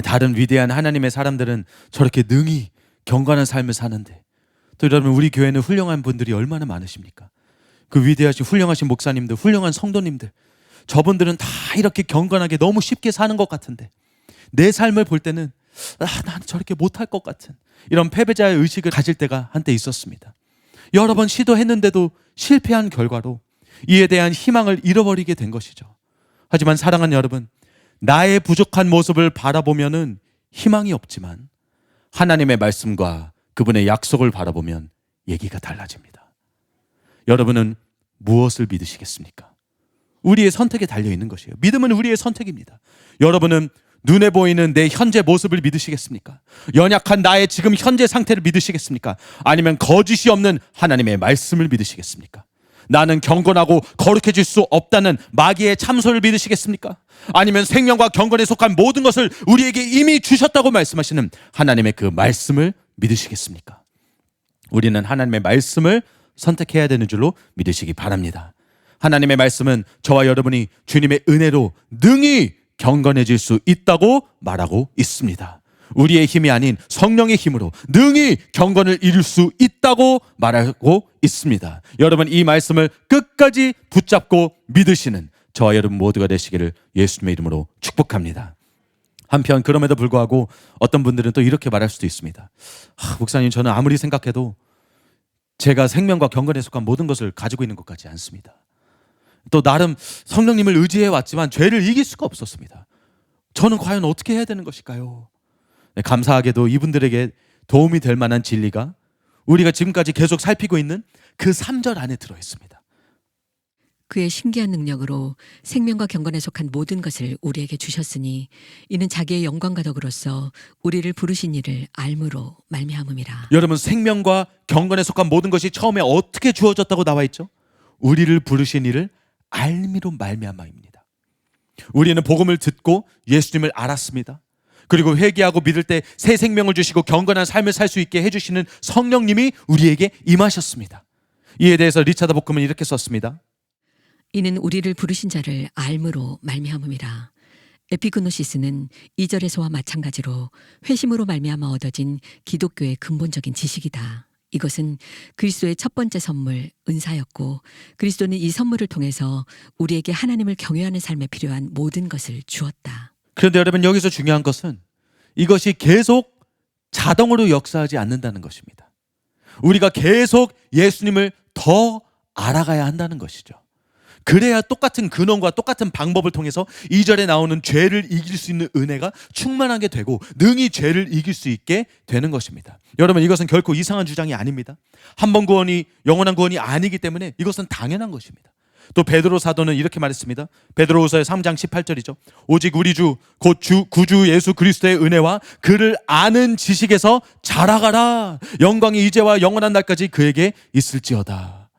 다른 위대한 하나님의 사람들은 저렇게 능히 경건한 삶을 사는데, 또 여러분, 우리 교회는 훌륭한 분들이 얼마나 많으십니까? 그 위대하신 훌륭하신 목사님들, 훌륭한 성도님들, 저분들은 다 이렇게 경건하게 너무 쉽게 사는 것 같은데, 내 삶을 볼 때는 난 저렇게 못할 것 같은 이런 패배자의 의식을 가질 때가 한때 있었습니다. 여러 번 시도했는데도 실패한 결과로 이에 대한 희망을 잃어버리게 된 것이죠. 하지만 사랑하는 여러분, 나의 부족한 모습을 바라보면은 희망이 없지만 하나님의 말씀과 그분의 약속을 바라보면 얘기가 달라집니다. 여러분은 무엇을 믿으시겠습니까? 우리의 선택에 달려 있는 것이에요. 믿음은 우리의 선택입니다. 여러분은 눈에 보이는 내 현재 모습을 믿으시겠습니까? 연약한 나의 지금 현재 상태를 믿으시겠습니까? 아니면 거짓이 없는 하나님의 말씀을 믿으시겠습니까? 나는 경건하고 거룩해질 수 없다는 마귀의 참소를 믿으시겠습니까? 아니면 생명과 경건에 속한 모든 것을 우리에게 이미 주셨다고 말씀하시는 하나님의 그 말씀을 믿으시겠습니까? 우리는 하나님의 말씀을 선택해야 되는 줄로 믿으시기 바랍니다. 하나님의 말씀은 저와 여러분이 주님의 은혜로 능히 경건해질 수 있다고 말하고 있습니다. 우리의 힘이 아닌 성령의 힘으로 능히 경건을 이룰 수 있다고 말하고 있습니다. 여러분, 이 말씀을 끝까지 붙잡고 믿으시는 저와 여러분 모두가 되시기를 예수님의 이름으로 축복합니다. 한편 그럼에도 불구하고 어떤 분들은 또 이렇게 말할 수도 있습니다. 목사님, 저는 아무리 생각해도 제가 생명과 경건에 속한 모든 것을 가지고 있는 것 같지 않습니다. 또 나름 성령님을 의지해 왔지만 죄를 이길 수가 없었습니다. 저는 과연 어떻게 해야 되는 것일까요? 네, 감사하게도 이분들에게 도움이 될 만한 진리가 우리가 지금까지 계속 살피고 있는 그 3절 안에 들어있습니다. 그의 신기한 능력으로 생명과 경건에 속한 모든 것을 우리에게 주셨으니 이는 자기의 영광과 덕으로서 우리를 부르신 이를 알므로 말미암음이라. 여러분, 생명과 경건에 속한 모든 것이 처음에 어떻게 주어졌다고 나와 있죠? 우리를 부르신 이를 알미로 말미암아입니다. 우리는 복음을 듣고 예수님을 알았습니다. 그리고 회개하고 믿을 때 새 생명을 주시고 경건한 삶을 살 수 있게 해주시는 성령님이 우리에게 임하셨습니다. 이에 대해서 리차드 복음은 이렇게 썼습니다. 이는 우리를 부르신 자를 알므로 말미암음이라. 에피그노시스는 2절에서와 마찬가지로 회심으로 말미암아 얻어진 기독교의 근본적인 지식이다. 이것은 그리스도의 첫 번째 선물, 은사였고 그리스도는 이 선물을 통해서 우리에게 하나님을 경외하는 삶에 필요한 모든 것을 주었다. 그런데 여러분, 여기서 중요한 것은 이것이 계속 자동으로 역사하지 않는다는 것입니다. 우리가 계속 예수님을 더 알아가야 한다는 것이죠. 그래야 똑같은 근원과 똑같은 방법을 통해서 2절에 나오는 죄를 이길 수 있는 은혜가 충만하게 되고 능히 죄를 이길 수 있게 되는 것입니다. 여러분, 이것은 결코 이상한 주장이 아닙니다. 한 번 구원이 영원한 구원이 아니기 때문에 이것은 당연한 것입니다. 또 베드로 사도는 이렇게 말했습니다. 베드로후서의 3장 18절이죠. 오직 우리 주 곧 구주 예수 그리스도의 은혜와 그를 아는 지식에서 자라가라. 영광이 이제와 영원한 날까지 그에게 있을지어다.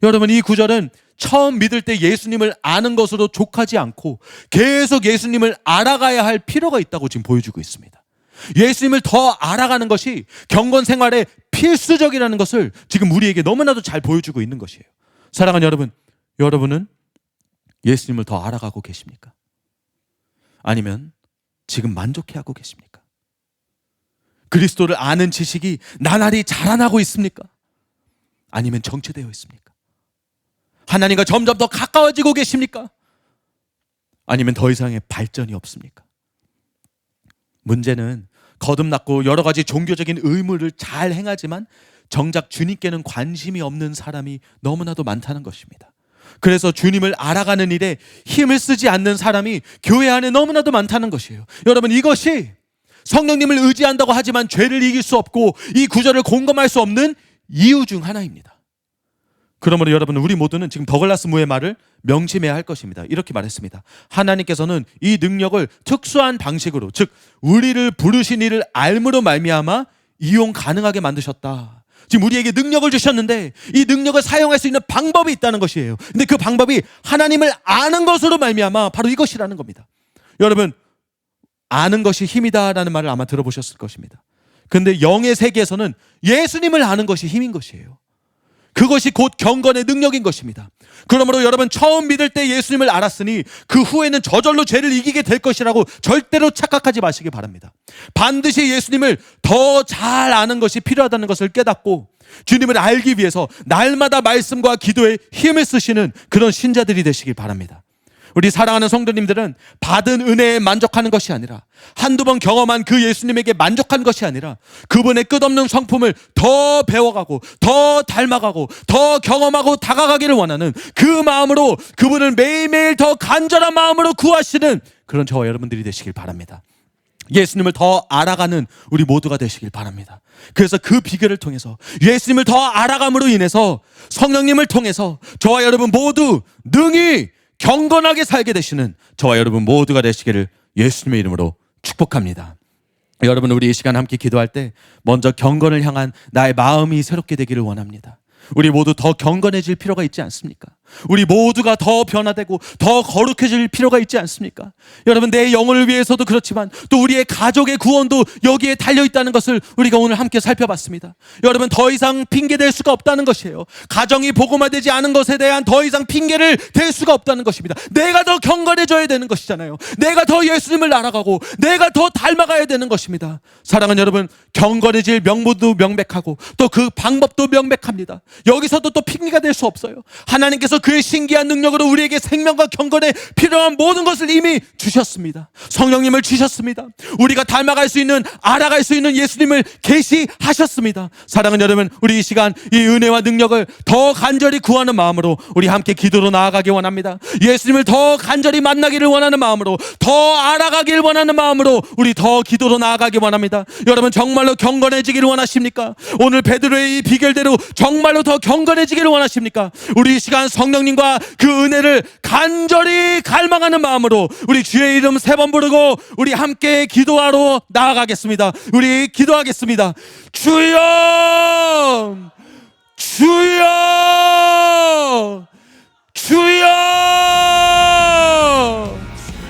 여러분, 이 구절은 처음 믿을 때 예수님을 아는 것으로 족하지 않고 계속 예수님을 알아가야 할 필요가 있다고 지금 보여주고 있습니다. 예수님을 더 알아가는 것이 경건 생활에 필수적이라는 것을 지금 우리에게 너무나도 잘 보여주고 있는 것이에요. 사랑하는 여러분, 여러분은 예수님을 더 알아가고 계십니까? 아니면 지금 만족해하고 계십니까? 그리스도를 아는 지식이 나날이 자라나고 있습니까? 아니면 정체되어 있습니까? 하나님과 점점 더 가까워지고 계십니까? 아니면 더 이상의 발전이 없습니까? 문제는 거듭났고 여러 가지 종교적인 의무를 잘 행하지만 정작 주님께는 관심이 없는 사람이 너무나도 많다는 것입니다. 그래서 주님을 알아가는 일에 힘을 쓰지 않는 사람이 교회 안에 너무나도 많다는 것이에요. 여러분, 이것이 성령님을 의지한다고 하지만 죄를 이길 수 없고 이 구절을 공감할 수 없는 이유 중 하나입니다. 그러므로 여러분, 우리 모두는 지금 더글라스 무의 말을 명심해야 할 것입니다. 이렇게 말했습니다. 하나님께서는 이 능력을 특수한 방식으로, 즉 우리를 부르신 이를 알므로 말미암아 이용 가능하게 만드셨다. 지금 우리에게 능력을 주셨는데 이 능력을 사용할 수 있는 방법이 있다는 것이에요. 근데 그 방법이 하나님을 아는 것으로 말미암아 바로 이것이라는 겁니다. 여러분, 아는 것이 힘이다라는 말을 아마 들어보셨을 것입니다. 근데 영의 세계에서는 예수님을 아는 것이 힘인 것이에요. 그것이 곧 경건의 능력인 것입니다. 그러므로 여러분, 처음 믿을 때 예수님을 알았으니 그 후에는 저절로 죄를 이기게 될 것이라고 절대로 착각하지 마시기 바랍니다. 반드시 예수님을 더 잘 아는 것이 필요하다는 것을 깨닫고 주님을 알기 위해서 날마다 말씀과 기도에 힘을 쓰시는 그런 신자들이 되시길 바랍니다. 우리 사랑하는 성도님들은 받은 은혜에 만족하는 것이 아니라, 한두 번 경험한 그 예수님에게 만족한 것이 아니라 그분의 끝없는 성품을 더 배워가고 더 닮아가고 더 경험하고 다가가기를 원하는 그 마음으로 그분을 매일매일 더 간절한 마음으로 구하시는 그런 저와 여러분들이 되시길 바랍니다. 예수님을 더 알아가는 우리 모두가 되시길 바랍니다. 그래서 그 비결을 통해서, 예수님을 더 알아감으로 인해서, 성령님을 통해서 저와 여러분 모두 능히 경건하게 살게 되시는 저와 여러분 모두가 되시기를 예수님의 이름으로 축복합니다. 여러분, 우리 이 시간 함께 기도할 때 먼저 경건을 향한 나의 마음이 새롭게 되기를 원합니다. 우리 모두 더 경건해질 필요가 있지 않습니까? 우리 모두가 더 변화되고 더 거룩해질 필요가 있지 않습니까? 여러분, 내 영혼을 위해서도 그렇지만 또 우리의 가족의 구원도 여기에 달려있다는 것을 우리가 오늘 함께 살펴봤습니다. 여러분, 더 이상 핑계댈 수가 없다는 것이에요. 가정이 복음화되지 않은 것에 대한 더 이상 핑계를 댈 수가 없다는 것입니다. 내가 더 경건해져야 되는 것이잖아요. 내가 더 예수님을 알아가고 내가 더 닮아가야 되는 것입니다. 사랑하는 여러분, 경건해질 명분도 명백하고 또 그 방법도 명백합니다. 여기서도 또 핑계가 될 수 없어요. 하나님께서 그의 신기한 능력으로 우리에게 생명과 경건에 필요한 모든 것을 이미 주셨습니다. 성령님을 주셨습니다. 우리가 닮아갈 수 있는, 알아갈 수 있는 예수님을 계시하셨습니다. 사랑하는 여러분, 우리 이 시간 이 은혜와 능력을 더 간절히 구하는 마음으로 우리 함께 기도로 나아가기 원합니다. 예수님을 더 간절히 만나기를 원하는 마음으로, 더 알아가기를 원하는 마음으로 우리 더 기도로 나아가기 원합니다. 여러분, 정말로 경건해지기를 원하십니까? 오늘 베드로의 이 비결대로 정말로 더 경건해지기를 원하십니까? 우리 이 시간 성령님과 그 은혜를 간절히 갈망하는 마음으로 우리 주의 이름 3번 부르고 우리 함께 기도하러 나아가겠습니다. 우리 기도하겠습니다. 주여, 주여, 주여.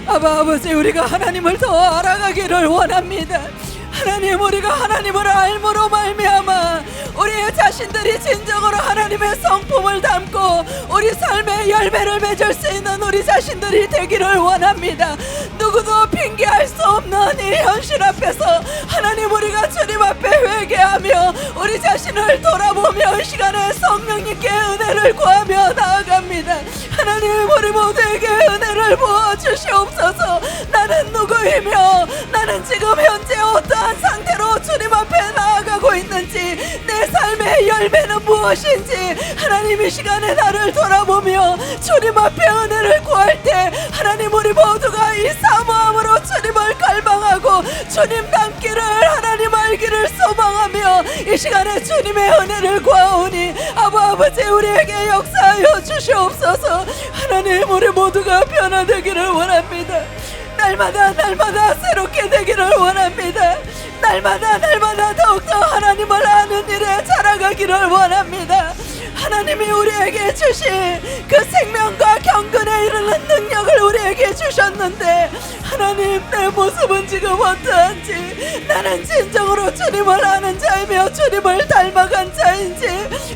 아버지, 우리가 하나님을 더 알아가기를 원합니다. 하나님, 우리가 하나님을 알므로 말미암아 우리의 자신들이 진정으로 하나님의 성품을 담고 우리 삶의 열매를 맺을 수 있는 우리 자신들이 되기를 원합니다. 누구도 핑계할 수 없는 이 현실 앞에서 하나님, 우리가 주님 앞에 회개하며 우리 자신을 돌아보며 이 시간에 성령님께 은혜를 구하며 나아갑니다. 하나님, 우리 모두에게 은혜를 부어주시옵소서. 나는 누구이며 나는 지금 현재 어떠한 상태로 주님 앞에 나아가고 있는지, 내 삶의 열매는 무엇인지 하나님 이 시간에 나를 돌아보며 주님 앞에 은혜를 구할 때 하나님, 우리 모두가 이 사모함으로 주님을 갈망하고 주님 닮기를 하나님 알기를 소망하며 이 시간에 주님의 은혜를 구하오니 아버지, 우리에게 역사하여 주시옵소서. 하나님, 우리 모두가 변화되기를 원합니다. 날마다 새롭게 되기를 원합니다. 날마다 더욱더 하나님을 아는 일에 자라가기를 원합니다. 하나님이 우리에게 주신 그 생명과 경건에 이르는 능력을 우리에게 주셨는데 하나님, 내 모습은 지금 어떠한지, 나는 진정으로 주님을 아는 자이며 주님을 닮아간 자인지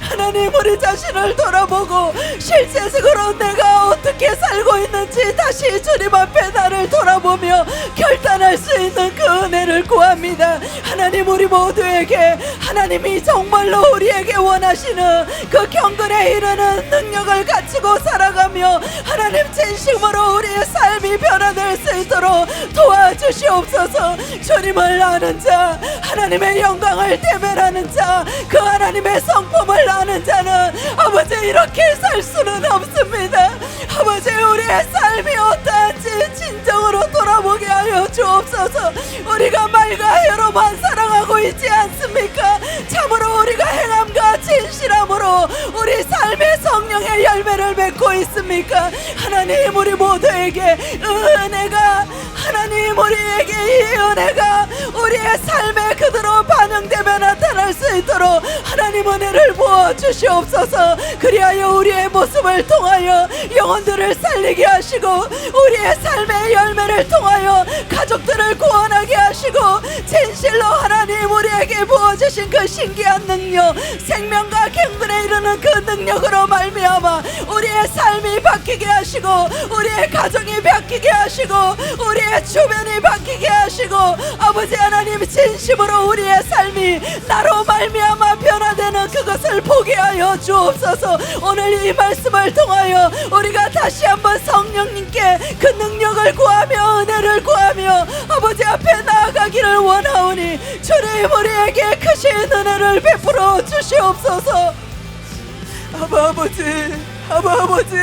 하나님, 우리 자신을 돌아보고 실제적으로 내가 어떻게 살고 있는지 다시 주님 앞에 나를 돌아보며 결단할 수 있는 그 은혜를 구합니다. 하나님, 우리 모두에게 하나님이 정말로 우리에게 원하시는 그 경건에 이르는 능력을 갖추고 살아가며 하나님 진심으로 우리의 삶이 변화될 수 있도록 도와주시옵소서. 주님을 아는 자, 하나님의 영광을 대면하는 자, 그 하나님의 성품을 아는 자는 아버지 이렇게 살 수는 없습니다. 아버지 우리의 삶이 어떠한지 진정으로 돌아보게 하여 주옵소서. 우리가 말과 혀로만 사랑하고 있지 않습니까? 참으로 우리가 행함과 진실함으로 우리 삶의 성령의 열매를 맺고 있습니까? 하나님 우리 모두에게 은혜가, 하나님 우리에게 이 은혜가 우리의 삶에 그대로 반영되며 나타날 수 있도록 하나님 은혜를 부어주시옵소서. 그리하여 우리의 모습을 통하여 영혼들을 살리게 하시고 우리의 삶의 열매를 통하여 가족들을 구원하게 하시고 진실로 하나님 우리에게 부어주신 그 신기한 능력, 생명과 경건에 이르는 그 능력으로 말미암아 우리의 삶이 바뀌게 하시고 우리의 가정이 바뀌게 하시고 우리의 주변이 바뀌게 하시고 아버지 하나님 진심으로 우리의 삶이 나로 말미암아 변화되는 그것을 보게 하여 주옵소서. 오늘 이 말씀을 통하여 우리가 다시 한번 성령님께 그 능력을 구하며 은혜를 구하며 아버지 앞에 나아가기를 원하오니 주님 우리에게 크신 은혜를 베풀어 주시옵소서. 아버지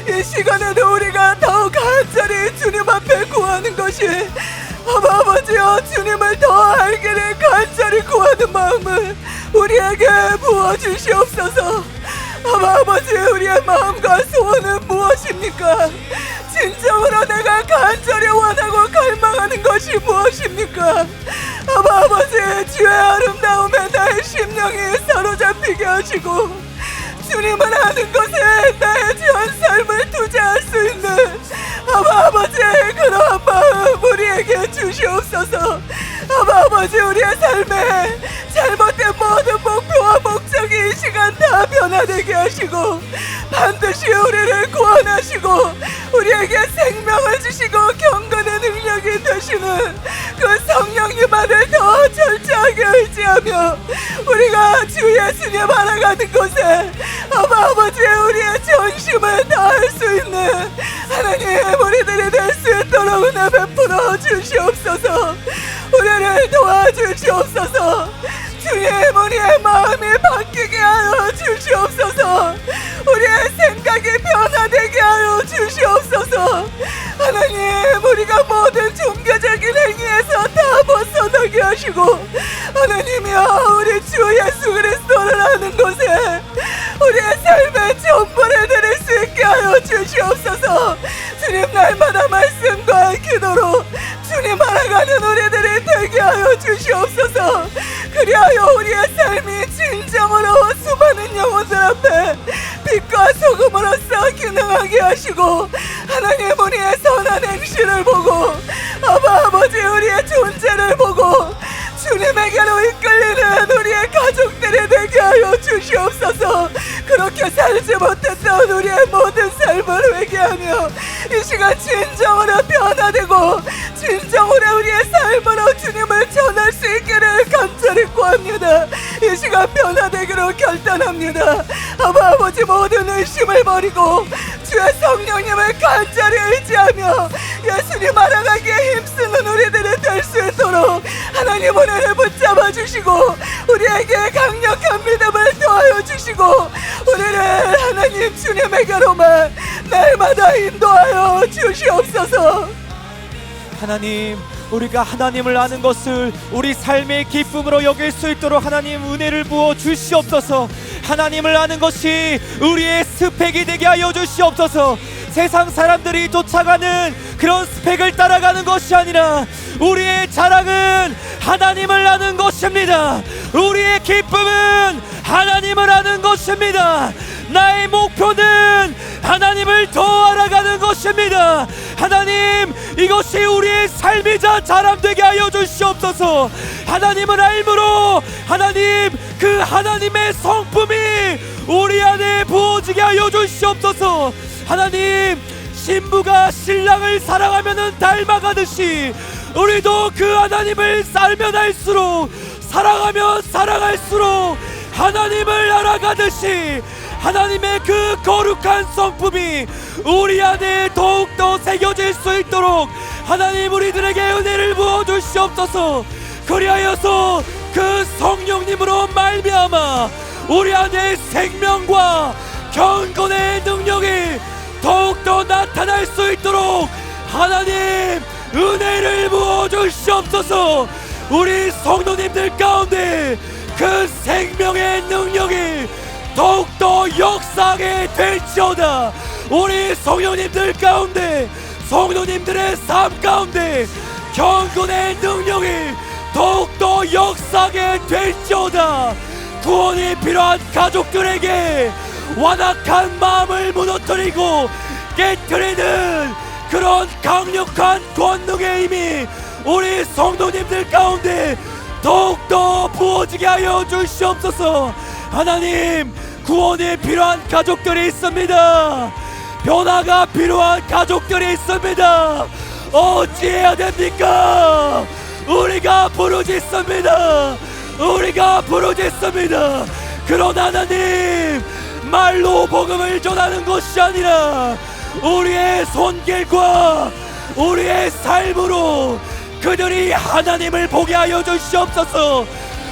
이 시간에도 우리가 더욱 간절히 주님 앞에 구하는 것이 아버지여 주님을 더 알기를 간절히 구하는 마음을 우리에게 부어주시옵소서. 아버지 우리의 마음과 소원은 무엇입니까? 진정으로 내가 간절히 원하고 갈망하는 것이 무엇입니까? 아버지 주의 아름다움에 나의 심령이 사로잡히게 하시고 주님을 아는 것에 나의 전 삶을 투자할 수 있는 아버지의 그러한 마음 우리에게 주시옵소서. 아버지 우리의 삶에 잘못된 모든 목표와 목적이 이 시간 다 변화되게 하시고 반드시 우리를 구원하시고 우리에게 생명을 주시고 경건의 능력이 되시는 그 성령님만을 더 철저하게 의지하며 우리가 주 예수님 알아가는 곳에 아버지의 우리의 전심을 다할 수 있는 하나님 우리들이 될 수 있도록 은혜 베풀어 주시옵소서. 우리를 도와주시옵소서. 주님 우리의 마음이 바뀌게 하여 주시옵소서. 우리의 생각이 변화되게 하여 주시옵소서. 하나님 우리가 모든 종교적인 행위에서 다 벗어나게 하시고 하나님이여 우리 주 예수 그리스도를 아는 곳에 우리의 삶의 전부를 드릴 수 있게 하여 주시옵소서. 주님 날마다 말씀과 기도로 주님 알아가는 우리들이 되게 하여 주시옵소서. 그리하여 우리의 삶이 진정으로 수많은 영혼들 앞에 빛과 소금으로서 기능하게 하시고 하나님 우리의 선한 행실을 보고 아버지 우리의 존재를 보고 주님에게로 이끌리는 우리의 가족들이 되게 하여 주시옵소서. 그렇게 살지 못했던 우리의 모든 삶을 회개하며 이 시간 진정으로 변화되고 진정으로 우리의 삶으로 주님을 전할 수 있기를 간절히 구합니다. 이 시간 변화되기로 결단합니다. 아버지 모든 의심을 버리고 주의 성령님을 간절히 의지하며 예수님 알아가기에 힘쓰는 우리들이 될 수 있도록 하나님 은혜를 붙잡아 주시고 우리에게 강력한 믿음을 더하여 주시고 우리를 하나님 주님에게로만 날마다 인도하여 주시옵소서. 하나님, 우리가 하나님을 아는 것을 우리 삶의 기쁨으로 여길 수 있도록 하나님 은혜를 부어 주시옵소서. 하나님을 아는 것이 우리의 스펙이 되게 하여 주시옵소서. 세상 사람들이 쫓아가는 그런 스펙을 따라가는 것이 아니라 우리의 자랑은 하나님을 아는 것입니다. 우리의 기쁨은 하나님을 아는 것입니다. 나의 목표는 하나님을 더 알아가는 것입니다. 하나님, 이것이 우리의 삶이자 자랑되게 하여 주시옵소서. 하나님을 알므로 하나님 그 하나님의 성품이 우리 안에 부어지게 하여 주시옵소서. 하나님, 신부가 신랑을 사랑하면 닮아가듯이 우리도 그 하나님을 알면 알수록 사랑하면 사랑할수록 하나님을 알아가듯이 하나님의 그 거룩한 성품이 우리 안에 더욱더 새겨질 수 있도록 하나님 우리들에게 은혜를 부어주시옵소서. 그리하여서 그 성령님으로 말미암아 우리 안에 생명과 경건의 능력이 더욱더 나타날 수 있도록 하나님 은혜를 부어주시옵소서. 우리 성도님들 가운데 그 생명의 능력이 더욱더 역사하게 될지어다. 우리 성도님들 가운데 성도님들의 삶 가운데 경건의 능력이 더욱더 역사하게 될지어다. 구원이 필요한 가족들에게 완악한 마음을 무너뜨리고 깨트리는 그런 강력한 권능의 힘이 우리 성도님들 가운데 더욱더 부어지게 하여 주시옵소서. 하나님, 구원이 필요한 가족들이 있습니다. 변화가 필요한 가족들이 있습니다. 어찌해야 됩니까? 우리가 부르짖습니다. 우리가 부르짖습니다. 그러나 하나님, 말로 복음을 전하는 것이 아니라 우리의 손길과 우리의 삶으로 그들이 하나님을 보게 하여 주시옵소서.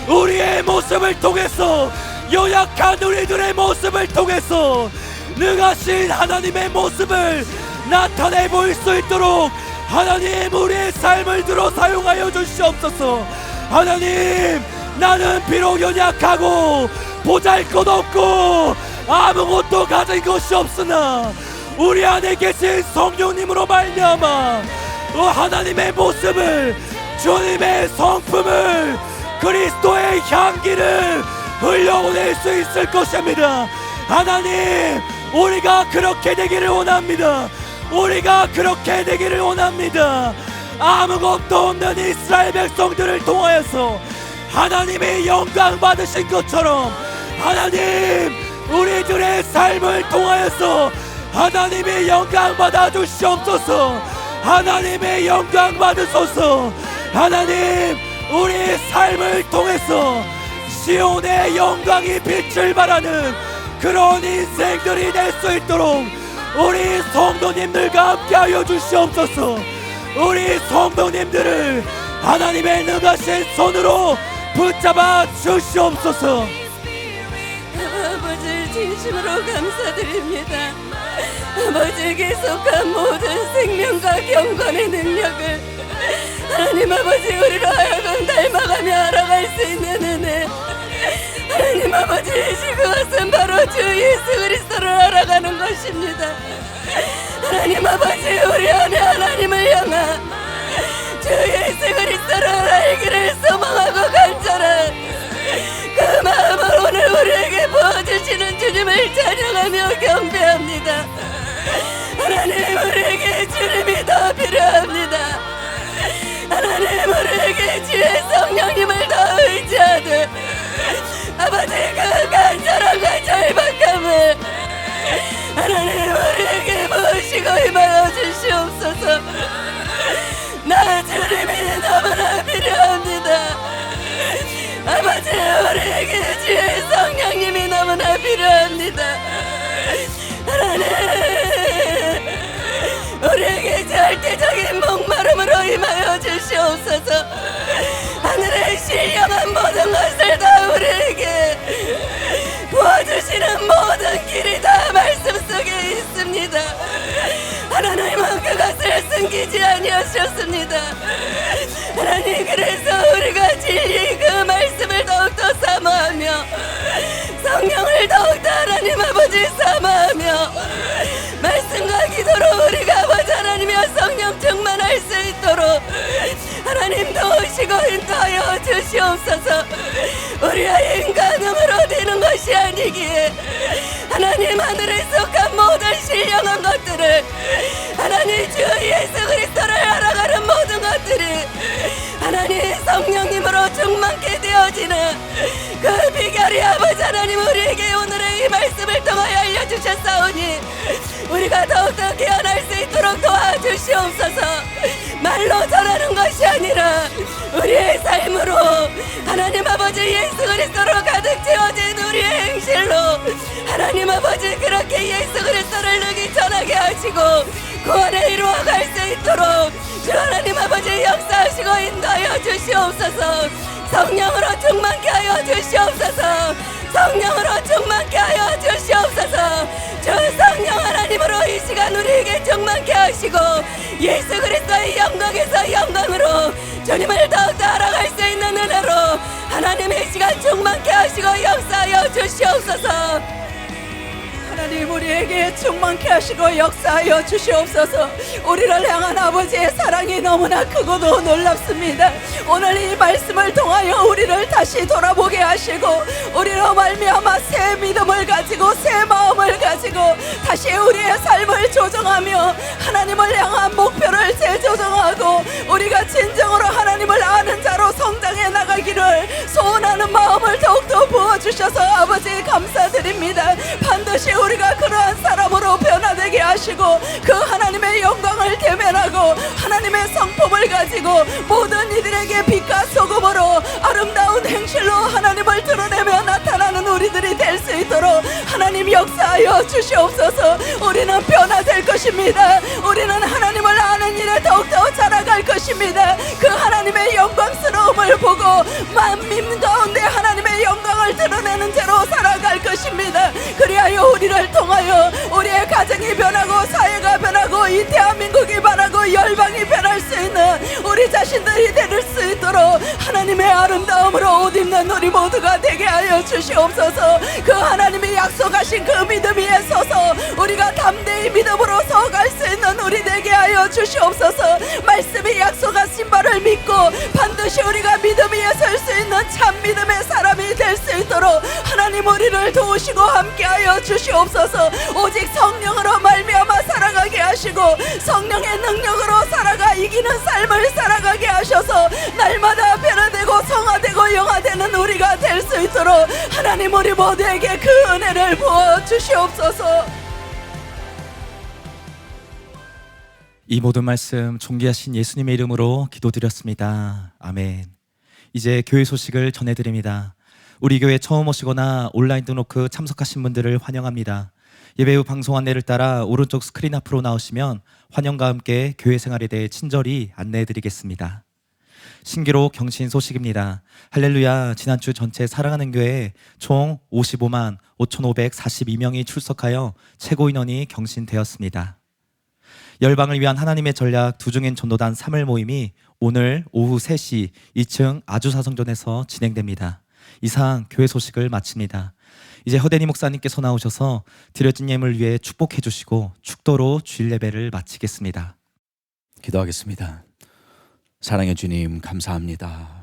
우리의 모습을 통해서, 연약한 우리들의 모습을 통해서 능하신 하나님의 모습을 나타내 보일 수 있도록 하나님 우리의 삶을 들어 사용하여 주시옵소서. 하나님, 나는 비록 연약하고 보잘것없고 아무것도 가진 것이 없으나 우리 안에 계신 성령님으로 말미암아 하나님의 모습을, 주님의 성품을, 그리스도의 향기를 흘려보낼 수 있을 것입니다. 하나님, 우리가 그렇게 되기를 원합니다. 우리가 그렇게 되기를 원합니다. 아무것도 없는 이스라엘 백성들을 통하여서 하나님의 영광 받으신 것처럼 하나님, 우리들의 삶을 통하여서 하나님의 영광 받아 주시옵소서. 하나님의 영광 받으소서. 하나님, 우리 삶을 통해서 시온의 영광이 빛을 발하는 그런 인생들이 될 수 있도록 우리 성도님들과 함께하여 주시옵소서. 우리 성도님들을 하나님의 능하신 손으로 붙잡아 주시옵소서. 아버지, 진심으로 감사드립니다. 아버지에게 속한 모든 생명과 경건의 능력을 하나님 아버지 우리로 하여금 닮아가며 알아갈 수 있는 은혜, 하나님 아버지, 그것은 바로 주 예수 그리스도를 알아가는 것입니다. 하나님 아버지, 우리 안에 하나님을 향한 주 예수 그리스도를 알기를 소망하고 간절한 그 마음을 오늘 우리에게 부어주시는 주님을 찬양하며 경배합니다. 하나님, 우리에게 주님이 더 필요합니다. 하나님, 우리에게 주의 성령님을 더 의지하듯 아버지, 그 간절함과 절박함을 하나님 우리에게 부으시고 임하여 주시옵소서. 나 주님이 너무나 필요합니다. 아버지, 우리에게 주의 성령님이 너무나 필요합니다. 하나님, 우리에게 절대적인 목마름으로 임하여 주시옵소서. 하늘의 신령한 모든 것을 다 우리에게 부어주시는 모든 길이 다 말씀 속에 있습니다. 하나님은 그것을 숨기지 아니하셨습니다. 하나님, 그래서 우리가 진리 그 말씀을 더욱더 사모하며 성령을 더욱더 하나님 아버지 사모하며 말씀과 기도로 우리가 아버지 하나님의 성령 충만할 수 있도록 하나님 도우시고 인도하여 주시옵소서. 우리의 인간음으로 되는 것이 아니기에 하나님, 하늘에 속한 모든 신령한 것들을 하나님 주 예수 그리스도를 알아가는 모든 것들이 하나님 성령님으로 충만케 되어지는 그 비결이 아버지 하나님 우리에게 오늘의 이 말씀을 통하여 알려주셨사오니 우리가 더욱더 깨어날 수 있도록 도와주시옵소서. 말로 전하는 것이 아니라 우리의 삶으로 하나님 아버지 예수 그리스도로 가득 채워진 우리의 행실로 하나님 아버지 그렇게 예수 그리스도를 능히 전하게 하시고 구원을 이루어갈 수 있도록 주 하나님 아버지 역사하시고 인도하여 주시옵소서. 성령으로 충만케 하여 주시옵소서. 성령으로 충만케 하여 주시옵소서. 주 성령 하나님으로 이 시간 우리에게 충만케 하시고 예수 그리스도의 영광에서 영광으로 주님을 더욱더 알아갈 수 있는 은혜로 하나님의 시간 충만케 하시고 역사하여 주시옵소서. 하나님 우리에게 충만케 하시고 역사하여 주시옵소서. 우리를 향한 아버지의 사랑이 너무나 크고도 놀랍습니다. 오늘 이 말씀을 통하여 우리를 다시 돌아보게 하시고 우리로 말미암아 새 믿음을 가지고 새 마음을 가지고 다시 우리의 삶을 조정하며 하나님을 향한 목표를 재조정하고 우리가 진정으로 하나님을 아는 자로 성장해 나가기를 소원하는 마음을 더욱더 부어주셔서 아버지 감사드립니다. 반드시 우리가 그러한 사람으로 변화되게 하시고 그 하나님의 영광을 대면하고 하나님의 성품을 가지고 모든 이들에게 빛과 소금으로 아름다운 행실로 하나님을 드러내며 나타나는 우리들이 될 수 있도록 하나님 역사하여 주시옵소서. 우리는 변화될 것입니다. 우리는 하나님을 아는 일에 더욱더 자라갈 것입니다. 그 하나님의 영광스러움을 보고 만민 가운데 하나님의 영광을 드러내는 죄로 살아갈 것입니다. 그리하여 우리를 통하여 우리의 가정이 변하고 사회가 변하고 이 대한민국이 변하고 열방이 변할 수 있는 우리 자신들이 될 수 있도록 하나님의 아름다움으로 옷 입는 우리 모두가 되게 하여 주시옵소서. 그 하나님이 약속하신 그 믿음 위에 서서 우리가 담대히 믿음으로 서갈 수 있는 우리 되게 하여 주시옵소서. 말씀이 약속하신 바를 믿고 반드시 우리가 믿음 위에 설 수 있는 참 믿음의 사람이 될 수 있도록 하나님 우리를 도우시고 함께하여 주시옵소서. 오직 성령으로 말미암아 살아가게 하시고 성령의 능력으로 살아가 이기는 삶을 살아가게 하셔서 날마다 변화되고 성화되고 영화되는 우리가 될 수 있도록 하나님 우리 모두에게 그 은혜를 부어 주시옵소서. 이 모든 말씀 존귀하신 예수님의 이름으로 기도드렸습니다. 아멘. 이제 교회 소식을 전해드립니다. 우리 교회 처음 오시거나 온라인 등록 참석하신 분들을 환영합니다. 예배 후 방송 안내를 따라 오른쪽 스크린 앞으로 나오시면 환영과 함께 교회 생활에 대해 친절히 안내해드리겠습니다. 신기록 경신 소식입니다. 할렐루야. 지난주 전체 사랑하는 교회에 총 55만 5,542명이 출석하여 최고 인원이 경신되었습니다. 열방을 위한 하나님의 전략 두중인 전도단 3월 모임이 오늘 오후 3시 2층 아주사성전에서 진행됩니다. 이상 교회 소식을 마칩니다. 이제 허대니 목사님께서 나오셔서 드려진 예물 위해 축복해 주시고 축도로 주일 예배를 마치겠습니다. 기도하겠습니다. 사랑의 주님 감사합니다.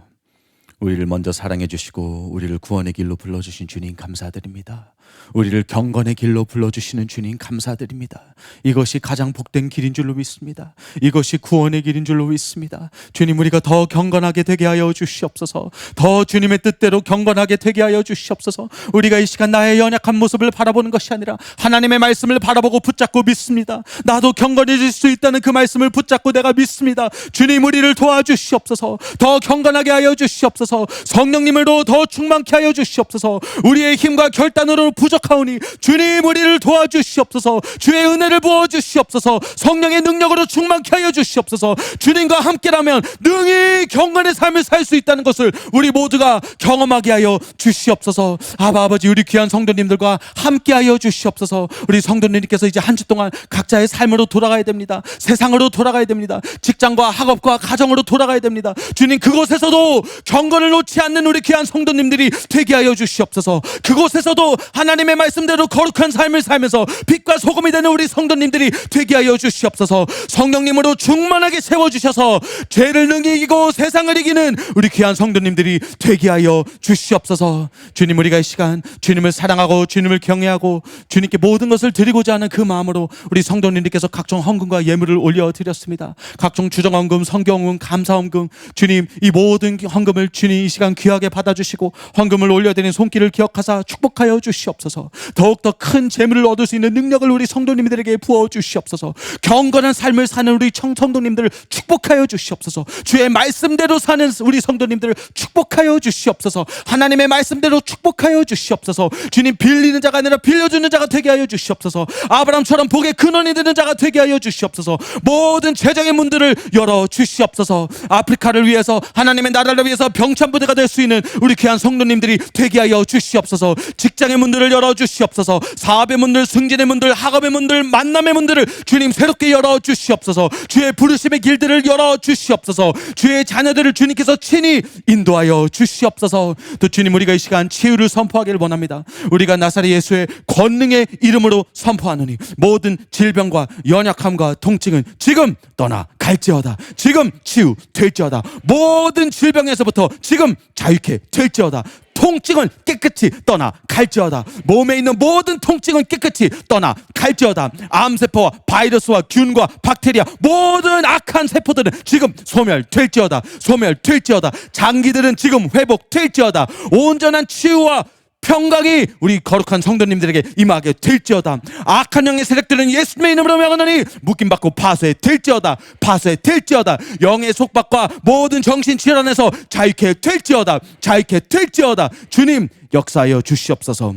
우리를 먼저 사랑해 주시고 우리를 구원의 길로 불러주신 주님 감사드립니다. 우리를 경건의 길로 불러주시는 주님 감사드립니다. 이것이 가장 복된 길인 줄로 믿습니다. 이것이 구원의 길인 줄로 믿습니다. 주님 우리가 더 경건하게 되게 하여 주시옵소서. 더 주님의 뜻대로 경건하게 되게 하여 주시옵소서. 우리가 이 시간 나의 연약한 모습을 바라보는 것이 아니라 하나님의 말씀을 바라보고 붙잡고 믿습니다. 나도 경건해질 수 있다는 그 말씀을 붙잡고 내가 믿습니다. 주님 우리를 도와주시옵소서. 더 경건하게 하여 주시옵소서. 성령님을도 더 충만케 하여 주시옵소서. 우리의 힘과 결단으로 부족하오니 주님 우리를 도와주시옵소서. 주의 은혜를 부어주시옵소서. 성령의 능력으로 충만케 하여 주시옵소서. 주님과 함께라면 능히 경건의 삶을 살 수 있다는 것을 우리 모두가 경험하게 하여 주시옵소서. 아버지 우리 귀한 성도님들과 함께 하여 주시옵소서. 우리 성도님께서 이제 한 주 동안 각자의 삶으로 돌아가야 됩니다. 세상으로 돌아가야 됩니다. 직장과 학업과 가정으로 돌아가야 됩니다. 주님 그곳에서도 경건을 놓지 않는 우리 귀한 성도님들이 되게 하여 주시옵소서. 그곳에서도 하나님의 말씀대로 거룩한 삶을 살면서 빛과 소금이 되는 우리 성도님들이 되게 하여 주시옵소서. 성령님으로 충만하게 세워주셔서 죄를 능히 이기고 세상을 이기는 우리 귀한 성도님들이 되게 하여 주시옵소서. 주님 우리가 이 시간 주님을 사랑하고 주님을 경외하고 주님께 모든 것을 드리고자 하는 그 마음으로 우리 성도님들께서 각종 헌금과 예물을 올려드렸습니다. 각종 주정헌금, 성경헌금, 감사헌금 주님 이 모든 헌금을 주님 이 시간 귀하게 받아주시고 헌금을 올려드린 손길을 기억하사 축복하여 주시옵소서. 주시옵소서. 더욱더 큰 재물을 얻을 수 있는 능력을 우리 성도님들에게 부어 주시옵소서. 경건한 삶을 사는 우리 성도님들을 축복하여 주시옵소서. 주의 말씀대로 사는 우리 성도님들을 축복하여 주시옵소서. 하나님의 말씀대로 축복하여 주시옵소서. 주님, 빌리는 자가 아니라 빌려주는 자가 되게 하여 주시옵소서. 아브라함처럼 복의 근원이 되는 자가 되게 하여 주시옵소서. 모든 재정의 문들을 열어 주시옵소서. 아프리카를 위해서, 하나님의 나라를 위해서 병참부대가 될 수 있는 우리 귀한 성도님들이 되게 하여 주시옵소서. 직장의 문들을 열어 주시옵소서. 사업의 문들, 승진의 문들, 학업의 문들, 만남의 문들을 주님 새롭게 열어 주시옵소서. 주의 부르심의 길들을 열어 주시옵소서. 주의 자녀들을 주님께서 친히 인도하여 주시옵소서. 또 주님, 우리가 이 시간 치유를 선포하기를 원합니다. 우리가 나사렛 예수의 권능의 이름으로 선포하노니 모든 질병과 연약함과 통증은 지금 떠나 갈지어다. 지금 치유될지어다. 모든 질병에서부터 지금 자유케 될지어다. 통증은 깨끗이 떠나 갈지어다. 몸에 있는 모든 통증은 깨끗이 떠나 갈지어다. 암세포와 바이러스와 균과 박테리아, 모든 악한 세포들은 지금 소멸될지어다. 소멸될지어다. 장기들은 지금 회복될지어다. 온전한 치유와 평강이 우리 거룩한 성도님들에게 임하게 될지어다. 악한 영의 세력들은 예수님의 이름으로 명하노니 묶임받고 파쇄될지어다. 파쇄될지어다. 영의 속박과 모든 정신질환에서 자유케 될지어다. 자유케 될지어다. 주님, 역사하여 주시옵소서.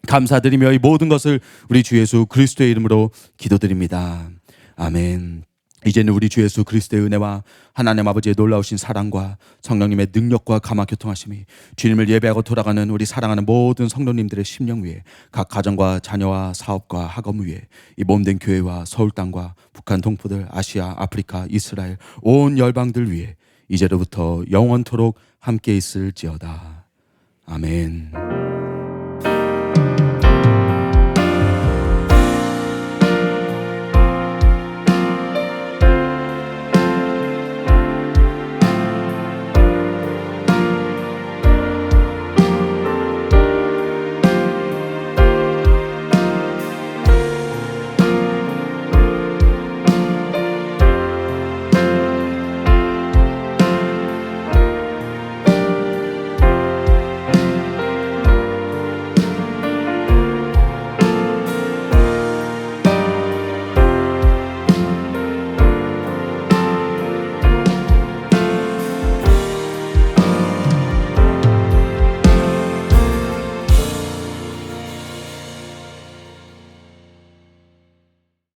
감사드리며 이 모든 것을 우리 주 예수 그리스도의 이름으로 기도드립니다. 아멘. 이제는 우리 주 예수 그리스도의 은혜와 하나님 아버지의 놀라우신 사랑과 성령님의 능력과 감화 교통하심이 주님을 예배하고 돌아가는 우리 사랑하는 모든 성도님들의 심령 위에, 각 가정과 자녀와 사업과 학업 위에, 이 몸된 교회와 서울 땅과 북한 동포들, 아시아, 아프리카, 이스라엘 온 열방들 위에 이제로부터 영원토록 함께 있을지어다. 아멘.